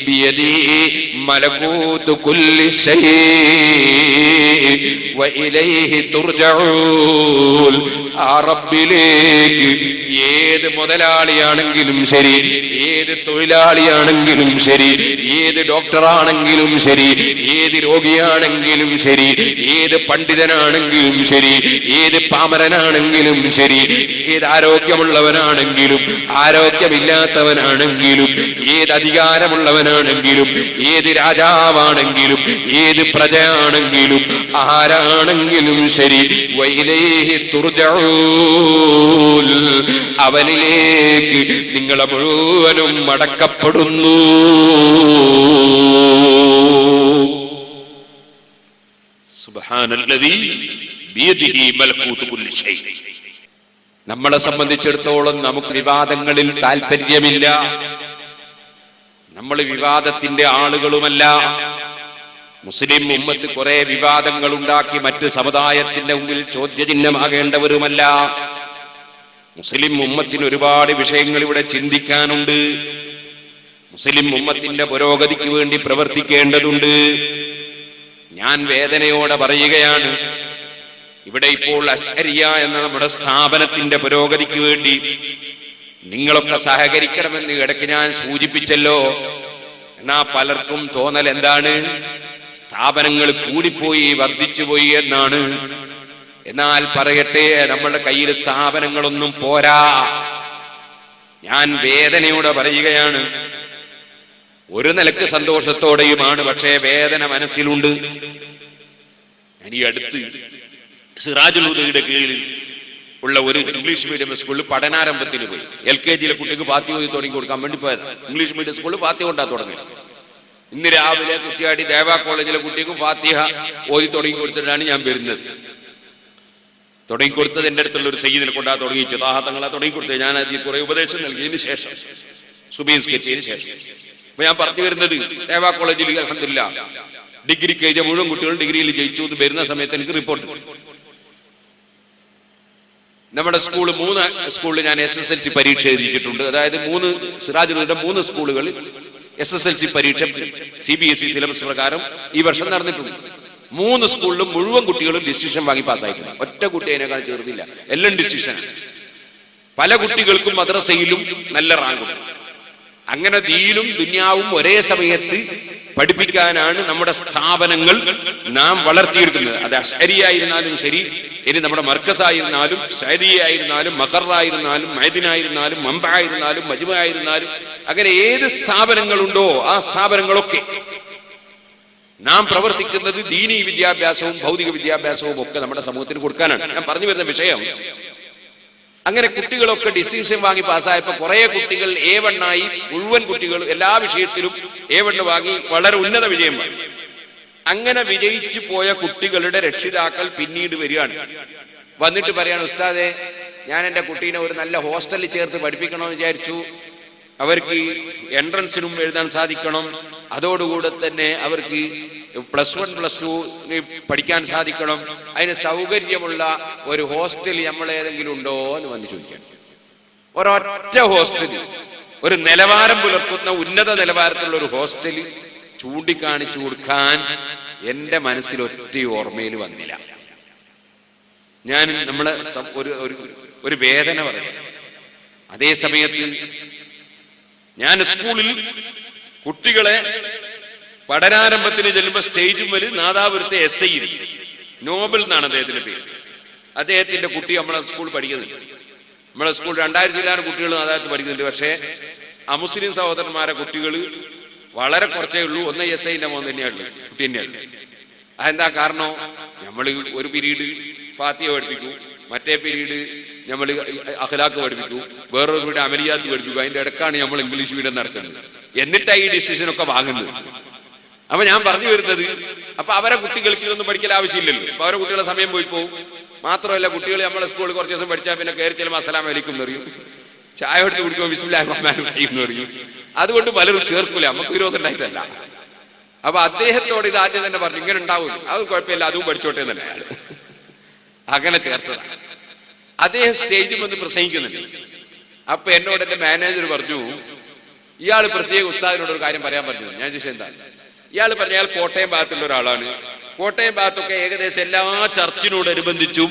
ബിയദിഹി മലകൂതു കുല്ലി ശൈഇ വഇലൈഹി തുർജഊൻ. ആ റബ്ബിലേക്ക് ഏത് മുതലാളിയാണെങ്കിലും ശരി, ഏത് തൊഴിലാളിയാണെങ്കിലും ശരി, ഏത് ഡോക്ടറാണെങ്കിലും ശരി, ഏത് രോഗിയാണെങ്കിലും ശരി, ഏത് പണ്ഡിതനാണെങ്കിലും ശരി, ഏത് പാമരനാണെങ്കിലും ശരി, ഏത് ആരോഗ്യമുള്ളവനാണെങ്കിലും ആരോഗ്യമില്ലാത്തവനാണെങ്കിലും, ഏത് അധികാരമുള്ളവനാണെങ്കിലും, ഏത് രാജാവാണെങ്കിലും, ഏത് പ്രജയാണെങ്കിലും, ആരാണെങ്കിലും ശരി, വഇലൈഹി തുർജഊൻ. അവനിലേക്ക് നിങ്ങളെ മുഴുവനും മടക്കപ്പെടുന്നു. സുബ്ഹാനല്ലദീ ബിയദിഹി മലകൂതു കുല്ലി ഷൈ. നമ്മളെ സംബന്ധിച്ചിടത്തോളം നമുക്ക് വിവാദങ്ങളിൽ താല്പര്യമില്ല. നമ്മൾ വിവാദത്തിന്റെ ആളുകളുമല്ല. മുസ്ലിം ഉമ്മത്ത് കുറെ വിവാദങ്ങൾ ഉണ്ടാക്കി മറ്റ് സമുദായത്തിന്റെ മുമ്പിൽ ചോദ്യചിഹ്നമാകേണ്ടവരുമല്ല. മുസ്ലിം ഉമ്മത്തിന് ഒരുപാട് വിഷയങ്ങൾ ഇവിടെ ചിന്തിക്കാനുണ്ട്. മുസ്ലിം ഉമ്മത്തിന്റെ പുരോഗതിക്ക് വേണ്ടി പ്രവർത്തിക്കേണ്ടതുണ്ട്. ഞാൻ വേദനയോടെ പറയുകയാണ്, ഇവിടെ ഇപ്പോൾ അശ്അരിയ എന്ന നമ്മുടെ സ്ഥാപനത്തിന്റെ പുരോഗതിക്ക് വേണ്ടി നിങ്ങളൊക്കെ സഹകരിക്കണമെന്ന് ഇടയ്ക്ക് ഞാൻ സൂചിപ്പിച്ചല്ലോ. എന്നാ പലർക്കും തോന്നൽ എന്താണ്? സ്ഥാപനങ്ങൾ കൂടിപ്പോയി, വർദ്ധിച്ചുപോയി എന്നാണ്. എന്നാൽ പറയട്ടെ, നമ്മുടെ കയ്യിൽ സ്ഥാപനങ്ങളൊന്നും പോരാ. ഞാൻ വേദനയോടെ പറയുകയാണ്. ഒരു നിലക്ക് സന്തോഷത്തോടെയുമാണ്, പക്ഷേ വേദന മനസ്സിലുണ്ട്. ഞാൻ ഈ അടുത്ത് സിറാജുൽ ഹുദയുടെ കീഴിൽ ഉള്ള ഒരു ഇംഗ്ലീഷ് മീഡിയം സ്കൂളിൽ പഠനാരംഭത്തിന് പോയി. LKG കുട്ടിക്ക് ഫാത്തിഹ ഓതി തുടങ്ങി കൊടുക്കാൻ വേണ്ടി പോയത്. ഇംഗ്ലീഷ് മീഡിയം സ്കൂളിൽ ഫാത്തിഹ കൊണ്ടാ തുടങ്ങിയത്. ഇന്ന് രാവിലെ കുറ്റിയാടി ദേവ കോളേജിലെ കുട്ടിക്ക് ഫാത്തിഹ ഓതി തുടങ്ങി കൊടുത്തിട്ടാണ് ഞാൻ വരുന്നത്. തുടങ്ങിക്കൊടുത്തത് എൻ്റെ അടുത്തുള്ള ഒരു സയ്യിദിനെ കൊണ്ടാ തുടങ്ങിച്ചു. താഹത്തങ്ങളാ തുടങ്ങിക്കൊടുത്തത്. ഞാൻ അതിൽ കുറെ ഉപദേശം നൽകിയതിന് ശേഷം, സുബീൻസ്കരിച്ചതിന് ശേഷം. അപ്പൊ ഞാൻ പറഞ്ഞു വരുന്നത്, ദേവ കോളേജിൽ അൽഹംദുലില്ലാ ഡിഗ്രിക്ക് എഴുതിയ മുഴുവൻ കുട്ടികളും ഡിഗ്രിയിൽ ജയിച്ചു എന്ന് വരുന്ന സമയത്ത് എനിക്ക് റിപ്പോർട്ട്. നമ്മുടെ സ്കൂൾ 3 സ്കൂളിൽ ഞാൻ SSLC പരീക്ഷ എഴുതിയിട്ടുണ്ട്. അതായത് സിറാജുലുടെ 3 സ്കൂളുകളിൽ SSLC പരീക്ഷ CBSE സിലബസ് പ്രകാരം ഈ വർഷം നടന്നിട്ടുണ്ട്. 3 സ്കൂളിലും മുഴുവൻ കുട്ടികളും ഡിസിഷൻ വാങ്ങി പാസ്സായിട്ടുണ്ട്. ഒറ്റ കുട്ടി അതിനേക്കാൾ ചേർന്നില്ല, എല്ലാം ഡിസിഷനാണ്. പല കുട്ടികൾക്കും മദ്രസയിലും നല്ല റാങ്കുണ്ട്. അങ്ങനെ ദീനും ദുനിയാവും ഒരേ സമയത്ത് പഠിപ്പിക്കാനാണ് നമ്മുടെ സ്ഥാപനങ്ങൾ നാം വളർത്തിയെടുക്കുന്നത്. അത് അശ്അരിയായിരുന്നാലും ശരി, ഇനി നമ്മുടെ മർക്കസായിരുന്നാലും, ശരിയായിരുന്നാലും, മഖറായിരുന്നാലും, മഅദിനായിരുന്നാലും, മംബആയിരുന്നാലും, മജ്മുആയിരുന്നാലും, അങ്ങനെ ഏത് സ്ഥാപനങ്ങളുണ്ടോ ആ സ്ഥാപനങ്ങളൊക്കെ നാം പ്രവർത്തിക്കുന്നത് ദീനീ വിദ്യാഭ്യാസവും ഭൗതിക വിദ്യാഭ്യാസവും ഒക്കെ നമ്മുടെ സമൂഹത്തിന് കൊടുക്കാനാണ്. ഞാൻ പറഞ്ഞു വരുന്ന വിഷയം, അങ്ങനെ കുട്ടികളൊക്കെ ഡിസ്റ്റിങ്ഷൻ വാങ്ങി പാസ്സായപ്പോൾ കുറെ കുട്ടികൾ A1 ആയി. മുഴുവൻ കുട്ടികൾ എല്ലാ വിഷയത്തിലും A1 വാങ്ങി വളരെ ഉന്നത വിജയം വാങ്ങി. അങ്ങനെ വിജയിച്ചു പോയ കുട്ടികളുടെ രക്ഷിതാക്കൾ പിന്നീട് വരികയാണ്. വന്നിട്ട് പറയാണ്, ഉസ്താദേ, ഞാൻ എൻ്റെ കുട്ടീനെ ഒരു നല്ല ഹോസ്റ്റലിൽ ചേർത്ത് പഠിപ്പിക്കണമെന്ന് വിചാരിച്ചു. അവർക്ക് എൻട്രൻസിനും എഴുതാൻ സാധിക്കണം, അതോടുകൂടെ തന്നെ അവർക്ക് +1 +2 പഠിക്കാൻ സാധിക്കണം. അതിന് സൗകര്യമുള്ള ഒരു ഹോസ്റ്റൽ നമ്മളേതെങ്കിലും ഉണ്ടോ എന്ന് വന്ന് ചോദിക്കാൻ. ഒരൊറ്റ ഹോസ്റ്റൽ, ഒരു നിലവാരം പുലർത്തുന്ന ഉന്നത നിലവാരത്തിലുള്ള ഒരു ഹോസ്റ്റൽ ചൂണ്ടിക്കാണിച്ചു കൊടുക്കാൻ എന്റെ മനസ്സിൽ ഒറ്റ ഓർമ്മയിൽ വന്നില്ല. ഞാൻ നമ്മളെ ഒരു വേദന പറയാം. അതേ സമയത്ത് ഞാൻ സ്കൂളിൽ കുട്ടികളെ പഠനാരംഭത്തിന് ചെല്ലുമ്പോൾ സ്റ്റേജും വരെ നാദാപുരത്തെ SI നോബൽ എന്നാണ് അദ്ദേഹത്തിന്റെ പേര്. അദ്ദേഹത്തിന്റെ കുട്ടി നമ്മളെ സ്കൂൾ പഠിക്കുന്നുണ്ട്. നമ്മളെ സ്കൂൾ 2000 കുട്ടികൾ നാദാപുരത്ത് പഠിക്കുന്നുണ്ട്. പക്ഷേ അമുസ്ലിം സഹോദരന്മാരെ കുട്ടികൾ വളരെ കുറച്ചേ ഉള്ളൂ. ഒന്ന് SIന്റെ മോൻ തന്നെയാണ്, കുട്ടി തന്നെയാണ്. അതെന്താ കാരണം? നമ്മൾ ഒരു പീരീഡ് ഫാത്തിഹ പഠിപ്പിക്കൂ, മറ്റേ പീരീഡ് നമ്മൾ അഖ്ലാഖ് പഠിപ്പിക്കൂ, വേറൊരു പീരീഡ് അമലിയാത്ത് പഠിപ്പിക്കൂ. അതിന്റെ ഇടക്കാണ് നമ്മൾ ഇംഗ്ലീഷ് മീഡിയം നടക്കുന്നത്. എന്നിട്ടാണ് ഈ ഡിസിഷനൊക്കെ വാങ്ങുന്നത്. അപ്പൊ ഞാൻ പറഞ്ഞു വരുന്നത്, അപ്പൊ അവരെ കുട്ടികൾക്ക് ഇതൊന്നും പഠിക്കൽ ആവശ്യമില്ലല്ലോ. അപ്പൊ അവരെ കുട്ടികളെ സമയം പോയി പോകും. മാത്രമല്ല, കുട്ടികൾ നമ്മളെ സ്കൂളിൽ കുറച്ച് ദിവസം പഠിച്ചാൽ പിന്നെ കയറി ചെല്ലുമ്പോൾ അസ്സലാമു അലൈക്കും എന്ന് പറയും, ചായ എടുത്ത് കുടിക്കുമ്പോൾ ബിസ്മില്ലാഹിർ റഹ്മാനിർ റഹീം എന്ന് പറയും. അതുകൊണ്ട് പലരും ചേർക്കൂല, നമുക്ക് വിരോധം ഉണ്ടായിട്ടല്ല. അപ്പൊ അദ്ദേഹത്തോട് ഇത് ആദ്യം തന്നെ പറഞ്ഞു, ഇങ്ങനെ ഉണ്ടാവും, അത് കുഴപ്പമില്ല, അതും പഠിച്ചോട്ടെ എന്നല്ല അയാൾ അങ്ങനെ ചേർത്തതാണ്. അദ്ദേഹം സ്റ്റേജിൽ വന്ന് പ്രസംഗിക്കുന്നുണ്ട്. അപ്പൊ എന്നോട് എന്റെ മാനേജർ പറഞ്ഞു, ഇയാൾ പ്രത്യേക ഉസ്താദിനോട് ഒരു കാര്യം പറയാൻ പറഞ്ഞു. ഞാൻ ചോദിച്ചത് എന്താ? ഇയാൾ പറഞ്ഞ അയാൾ കോട്ടയം ഭാഗത്തുള്ള ഒരാളാണ്. കോട്ടയം ഭാഗത്തൊക്കെ ഏകദേശം എല്ലാ ചർച്ചിനോടനുബന്ധിച്ചും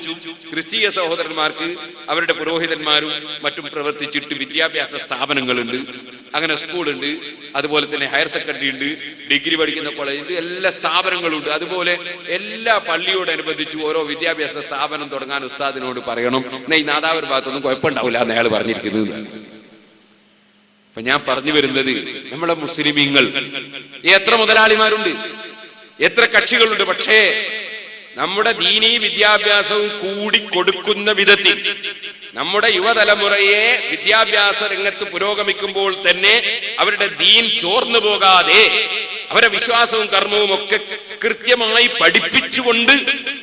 ക്രിസ്തീയ സഹോദരന്മാർക്ക് അവരുടെ പുരോഹിതന്മാരും മറ്റും പ്രവർത്തിച്ചിട്ട് വിദ്യാഭ്യാസ സ്ഥാപനങ്ങളുണ്ട്. അങ്ങനെ സ്കൂളുണ്ട്, അതുപോലെ തന്നെ ഹയർ സെക്കൻഡറി ഉണ്ട്, ഡിഗ്രി പഠിക്കുന്ന കോളേജുണ്ട്, എല്ലാ സ്ഥാപനങ്ങളുണ്ട്. അതുപോലെ എല്ലാ പള്ളിയോടനുബന്ധിച്ച് ഓരോ വിദ്യാഭ്യാസ സ്ഥാപനം തുടങ്ങാൻ ഉസ്താദിനോട് പറയണം. എന്നാൽ ഈ നാദാപുര ഭാഗത്തൊന്നും കുഴപ്പമുണ്ടാവില്ല എന്ന് അയാൾ പറഞ്ഞിരിക്കുന്നത്. അപ്പൊ ഞാൻ പറഞ്ഞു വരുന്നത്, നമ്മുടെ മുസ്ലിമീങ്ങൾ എത്ര മുതലാളിമാരുണ്ട്, എത്ര കക്ഷികളുണ്ട്. പക്ഷേ നമ്മുടെ ദീനീ വിദ്യാഭ്യാസവും കൂടി കൊടുക്കുന്ന വിധത്തിൽ നമ്മുടെ യുവതലമുറയെ വിദ്യാഭ്യാസ രംഗത്ത് പുരോഗമിക്കുമ്പോൾ തന്നെ അവരുടെ ദീൻ ചോർന്നു പോകാതെ അവരുടെ വിശ്വാസവും കർമ്മവും ഒക്കെ കൃത്യമായി പഠിപ്പിച്ചുകൊണ്ട്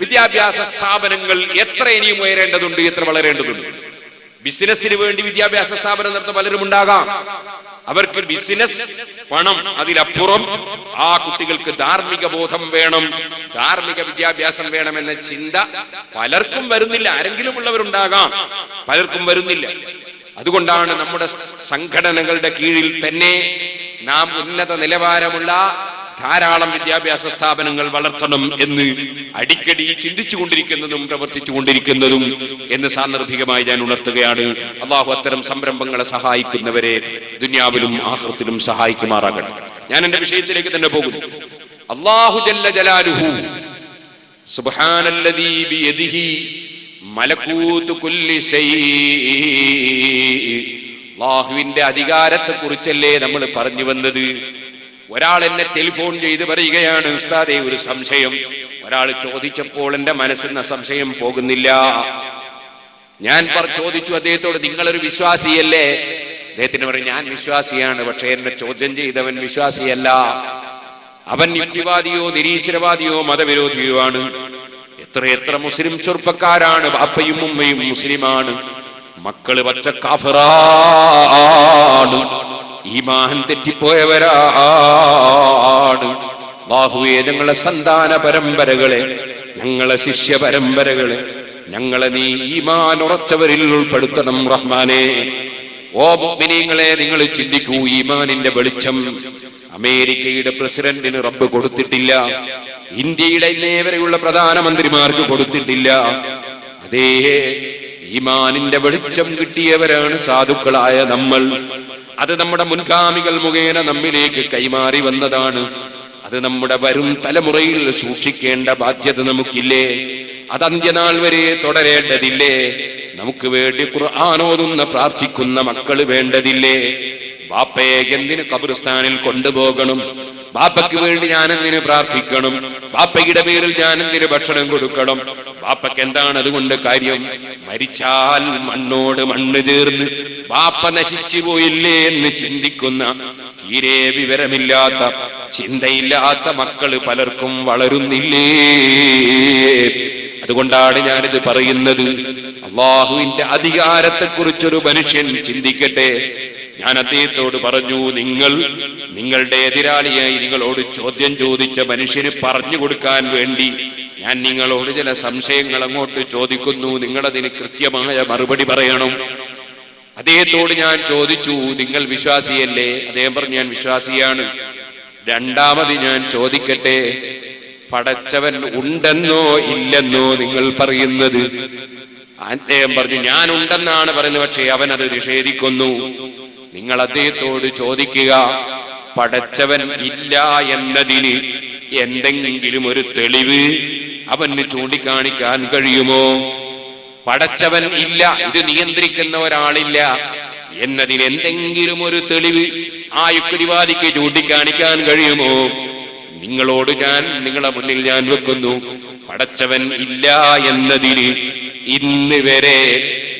വിദ്യാഭ്യാസ സ്ഥാപനങ്ങൾ എത്ര ഇനിയും ഉയരേണ്ടതുണ്ട്, എത്ര വളരേണ്ടതുണ്ട്. ബിസിനസ്സിന് വേണ്ടി വിദ്യാഭ്യാസ സ്ഥാപനം നടത്തുന്ന പലരും ഉണ്ടാകാം. അവർക്ക് ബിസിനസ്, പണം, അതിലപ്പുറം ആ കുട്ടികൾക്ക് ധാർമ്മിക ബോധം വേണം, ധാർമ്മിക വിദ്യാഭ്യാസം വേണമെന്ന ചിന്ത പലർക്കും വരുന്നില്ല. ആരെങ്കിലും ഉള്ളവരുണ്ടാകാം, പലർക്കും വരുന്നില്ല. അതുകൊണ്ടാണ് നമ്മുടെ സംഘടനകളുടെ കീഴിൽ തന്നെ നാം ഉന്നത നിലവാരമുള്ള ധാരാളം വിദ്യാഭ്യാസ സ്ഥാപനങ്ങൾ വളർത്തണം എന്ന് അടിക്കടി ചിന്തിച്ചുകൊണ്ടിരിക്കുന്നതും പ്രവർത്തിച്ചുകൊണ്ടിരിക്കുന്നതും എന്ന് സാന്ദർഭികമായി ഞാൻ ഉണർത്തുകയാണ്. അള്ളാഹു അത്തരം സംരംഭങ്ങളെ സഹായിക്കുന്നവരെ ദുനിയാവിലും ആഖിറത്തിലും സഹായിക്കുമാറാകണം. ഞാൻ എന്റെ വിഷയത്തിലേക്ക് തന്നെ പോകുന്നു. അല്ലാഹു ജല്ല ജലാലുഹു സുബ്ഹാനല്ലദീ ബിയദിഹി മലകൂതു കുല്ലി ശൈഇ. അല്ലാഹുവിന്റെ അധികാരത്തെക്കുറിച്ചല്ലേ നമ്മൾ പറഞ്ഞു വന്നത്. ഒരാൾ എന്നെ ടെലിഫോൺ ചെയ്ത് പറയുകയാണ്, ഉസ്താദേ ഒരു സംശയം. ഒരാൾ ചോദിച്ചപ്പോൾ എന്റെ മനസ്സിൽ നിന്ന് സംശയം പോകുന്നില്ല. ഞാൻ ചോദിച്ചു അദ്ദേഹത്തോട്, നിങ്ങളൊരു വിശ്വാസിയല്ലേ? അദ്ദേഹത്തിന് പറയും, ഞാൻ വിശ്വാസിയാണ്, പക്ഷേ എന്നെ ചോദ്യം ചെയ്തവൻ വിശ്വാസിയല്ല. അവൻ യുക്തിവാദിയോ നിരീശ്വരവാദിയോ മതവിരോധിയോ ആണ്. എത്രയെത്ര മുസ്ലിം ചെറുപ്പക്കാരാണ്, ബാപ്പയും ഉമ്മയും മുസ്ലിമാണ്, മക്കള് പച്ച കാഫിറാണ്, ഈമാൻ തെറ്റിപ്പോയവരാണ്. അല്ലാഹുവേ, ഞങ്ങളെ സന്താന പരമ്പരകളെ, ഞങ്ങളെ ശിഷ്യ പരമ്പരകളെ, ഞങ്ങളെ നീ ഈമാൻ ഉറച്ചവരിൽ ഉൾപ്പെടുത്തണം റഹ്മാനേ. ഓ മുഅ്മിനീങ്ങളെ, നിങ്ങൾ ചിന്തിക്കൂ, ഈമാനിന്റെ വെളിച്ചം അമേരിക്കയുടെ പ്രസിഡന്റിന് റബ്ബ് കൊടുത്തിട്ടില്ല, ഇന്ത്യയുടെ ഇന്നേവരെയുള്ള പ്രധാനമന്ത്രിമാർക്ക് കൊടുത്തിട്ടില്ല. അതേ ഈമാനിന്റെ വെളിച്ചം കിട്ടിയവരാണ് സാധുക്കളായ നമ്മൾ. അത് നമ്മുടെ മുൻഗാമികൾ മുഖേന നമ്മിലേക്ക് കൈമാറി വന്നതാണ്. അത് നമ്മുടെ വരും തലമുറയിൽ സൂക്ഷിക്കേണ്ട ബാധ്യത നമുക്കില്ലേ? അത് അന്ത്യനാൾ വരെ തുടരേണ്ടതില്ലേ? നമുക്ക് വേണ്ടി ഖുർആൻ ഓതുന്ന പ്രാർത്ഥിക്കുന്ന മക്കൾ വേണ്ടതില്ലേ? ബാപ്പയെ എന്തിന് ഖബർസ്ഥാനിൽ കൊണ്ടുപോകണം? ബാപ്പയ്ക്ക് വേണ്ടി ഞാൻ എന്തിന് പ്രാർത്ഥിക്കണം? ബാപ്പയുടെ പേരിൽ ഞാൻ എന്തിന് ഭക്ഷണം കൊടുക്കണം? ബാപ്പയ്ക്ക് എന്താണ് അതുകൊണ്ട് കാര്യം? മരിച്ചാൽ മണ്ണോട് മണ്ണ് ചേർന്ന് ബാപ്പ നശിച്ചു പോയില്ലേ എന്ന് ചിന്തിക്കുന്ന, തീരെ വിവരമില്ലാത്ത, ചിന്തയില്ലാത്ത മക്കള് പലർക്കും വളരുന്നില്ലേ? അതുകൊണ്ടാണ് ഞാനിത് പറയുന്നത്. അല്ലാഹുവിന്റെ അധികാരത്തെക്കുറിച്ചൊരു മനുഷ്യൻ ചിന്തിക്കട്ടെ. ഞാൻ അദ്ദേഹത്തോട് പറഞ്ഞു, നിങ്ങളുടെ എതിരാളിയായി നിങ്ങളോട് ചോദ്യം ചോദിച്ച മനുഷ്യന് പറഞ്ഞു കൊടുക്കാൻ വേണ്ടി ഞാൻ നിങ്ങളോട് ചില സംശയങ്ങൾ അങ്ങോട്ട് ചോദിക്കുന്നു, നിങ്ങളതിന് കൃത്യമായ മറുപടി പറയണം. അദ്ദേഹത്തോട് ഞാൻ ചോദിച്ചു, നിങ്ങൾ വിശ്വാസിയല്ലേ? അദ്ദേഹം പറഞ്ഞു, ഞാൻ വിശ്വാസിയാണ്. രണ്ടാമത് ഞാൻ ചോദിക്കട്ടെ, പടച്ചവൻ ഉണ്ടെന്നോ ഇല്ലെന്നോ നിങ്ങൾ പറയുന്നത്? അദ്ദേഹം പറഞ്ഞു, ഞാൻ ഉണ്ടെന്നാണ് പറയുന്നത്, പക്ഷേ അവൻ അത് നിഷേധിക്കുന്നു. നിങ്ങൾ അദ്ദേഹത്തോട് ചോദിക്കുക, പടച്ചവൻ ഇല്ല എന്നതിന് എന്തെങ്കിലും ഒരു തെളിവ് അവന് ചൂണ്ടിക്കാണിക്കാൻ കഴിയുമോ? പടച്ചവൻ ഇല്ല, ഇത് നിയന്ത്രിക്കുന്ന ഒരാളില്ല എന്നതിന് എന്തെങ്കിലും ഒരു തെളിവ് ആ യുക്തിവാദിക്ക് ചൂണ്ടിക്കാണിക്കാൻ കഴിയുമോ? നിങ്ങളോട് നിങ്ങളെ മുന്നിൽ ഞാൻ വെക്കുന്നു, പടച്ചവൻ ഇല്ല എന്നതിന് ഇന്ന് വരെ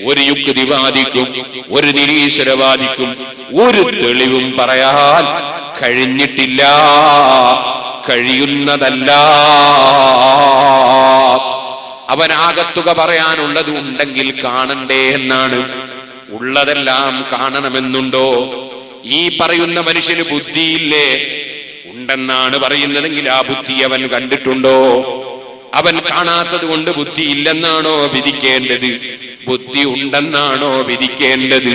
ഒരു യുക്തിവാദിക്കും ഒരു നിരീശ്വരവാദിക്കും ഒരു തെളിവും പറയാൻ കഴിഞ്ഞിട്ടില്ല, കഴിയുന്നതല്ല. അവനാകത്തുക പറയാനുള്ളത് ഉണ്ടെങ്കിൽ കാണണ്ടേ എന്നാണ്. ഉള്ളതെല്ലാം കാണണമെന്നുണ്ടോ? ഈ പറയുന്ന മനുഷ്യന് ബുദ്ധിയില്ലേ? ഉണ്ടെന്നാണ് പറയുന്നതെങ്കിൽ ആ ബുദ്ധി അവൻ കണ്ടിട്ടുണ്ടോ? അവൻ കാണാത്തത് കൊണ്ട് ബുദ്ധി ഇല്ലെന്നാണോ വിധിക്കേണ്ടത്? ബുദ്ധി ഉണ്ടെന്നാണോ വിധിക്കേണ്ടത്?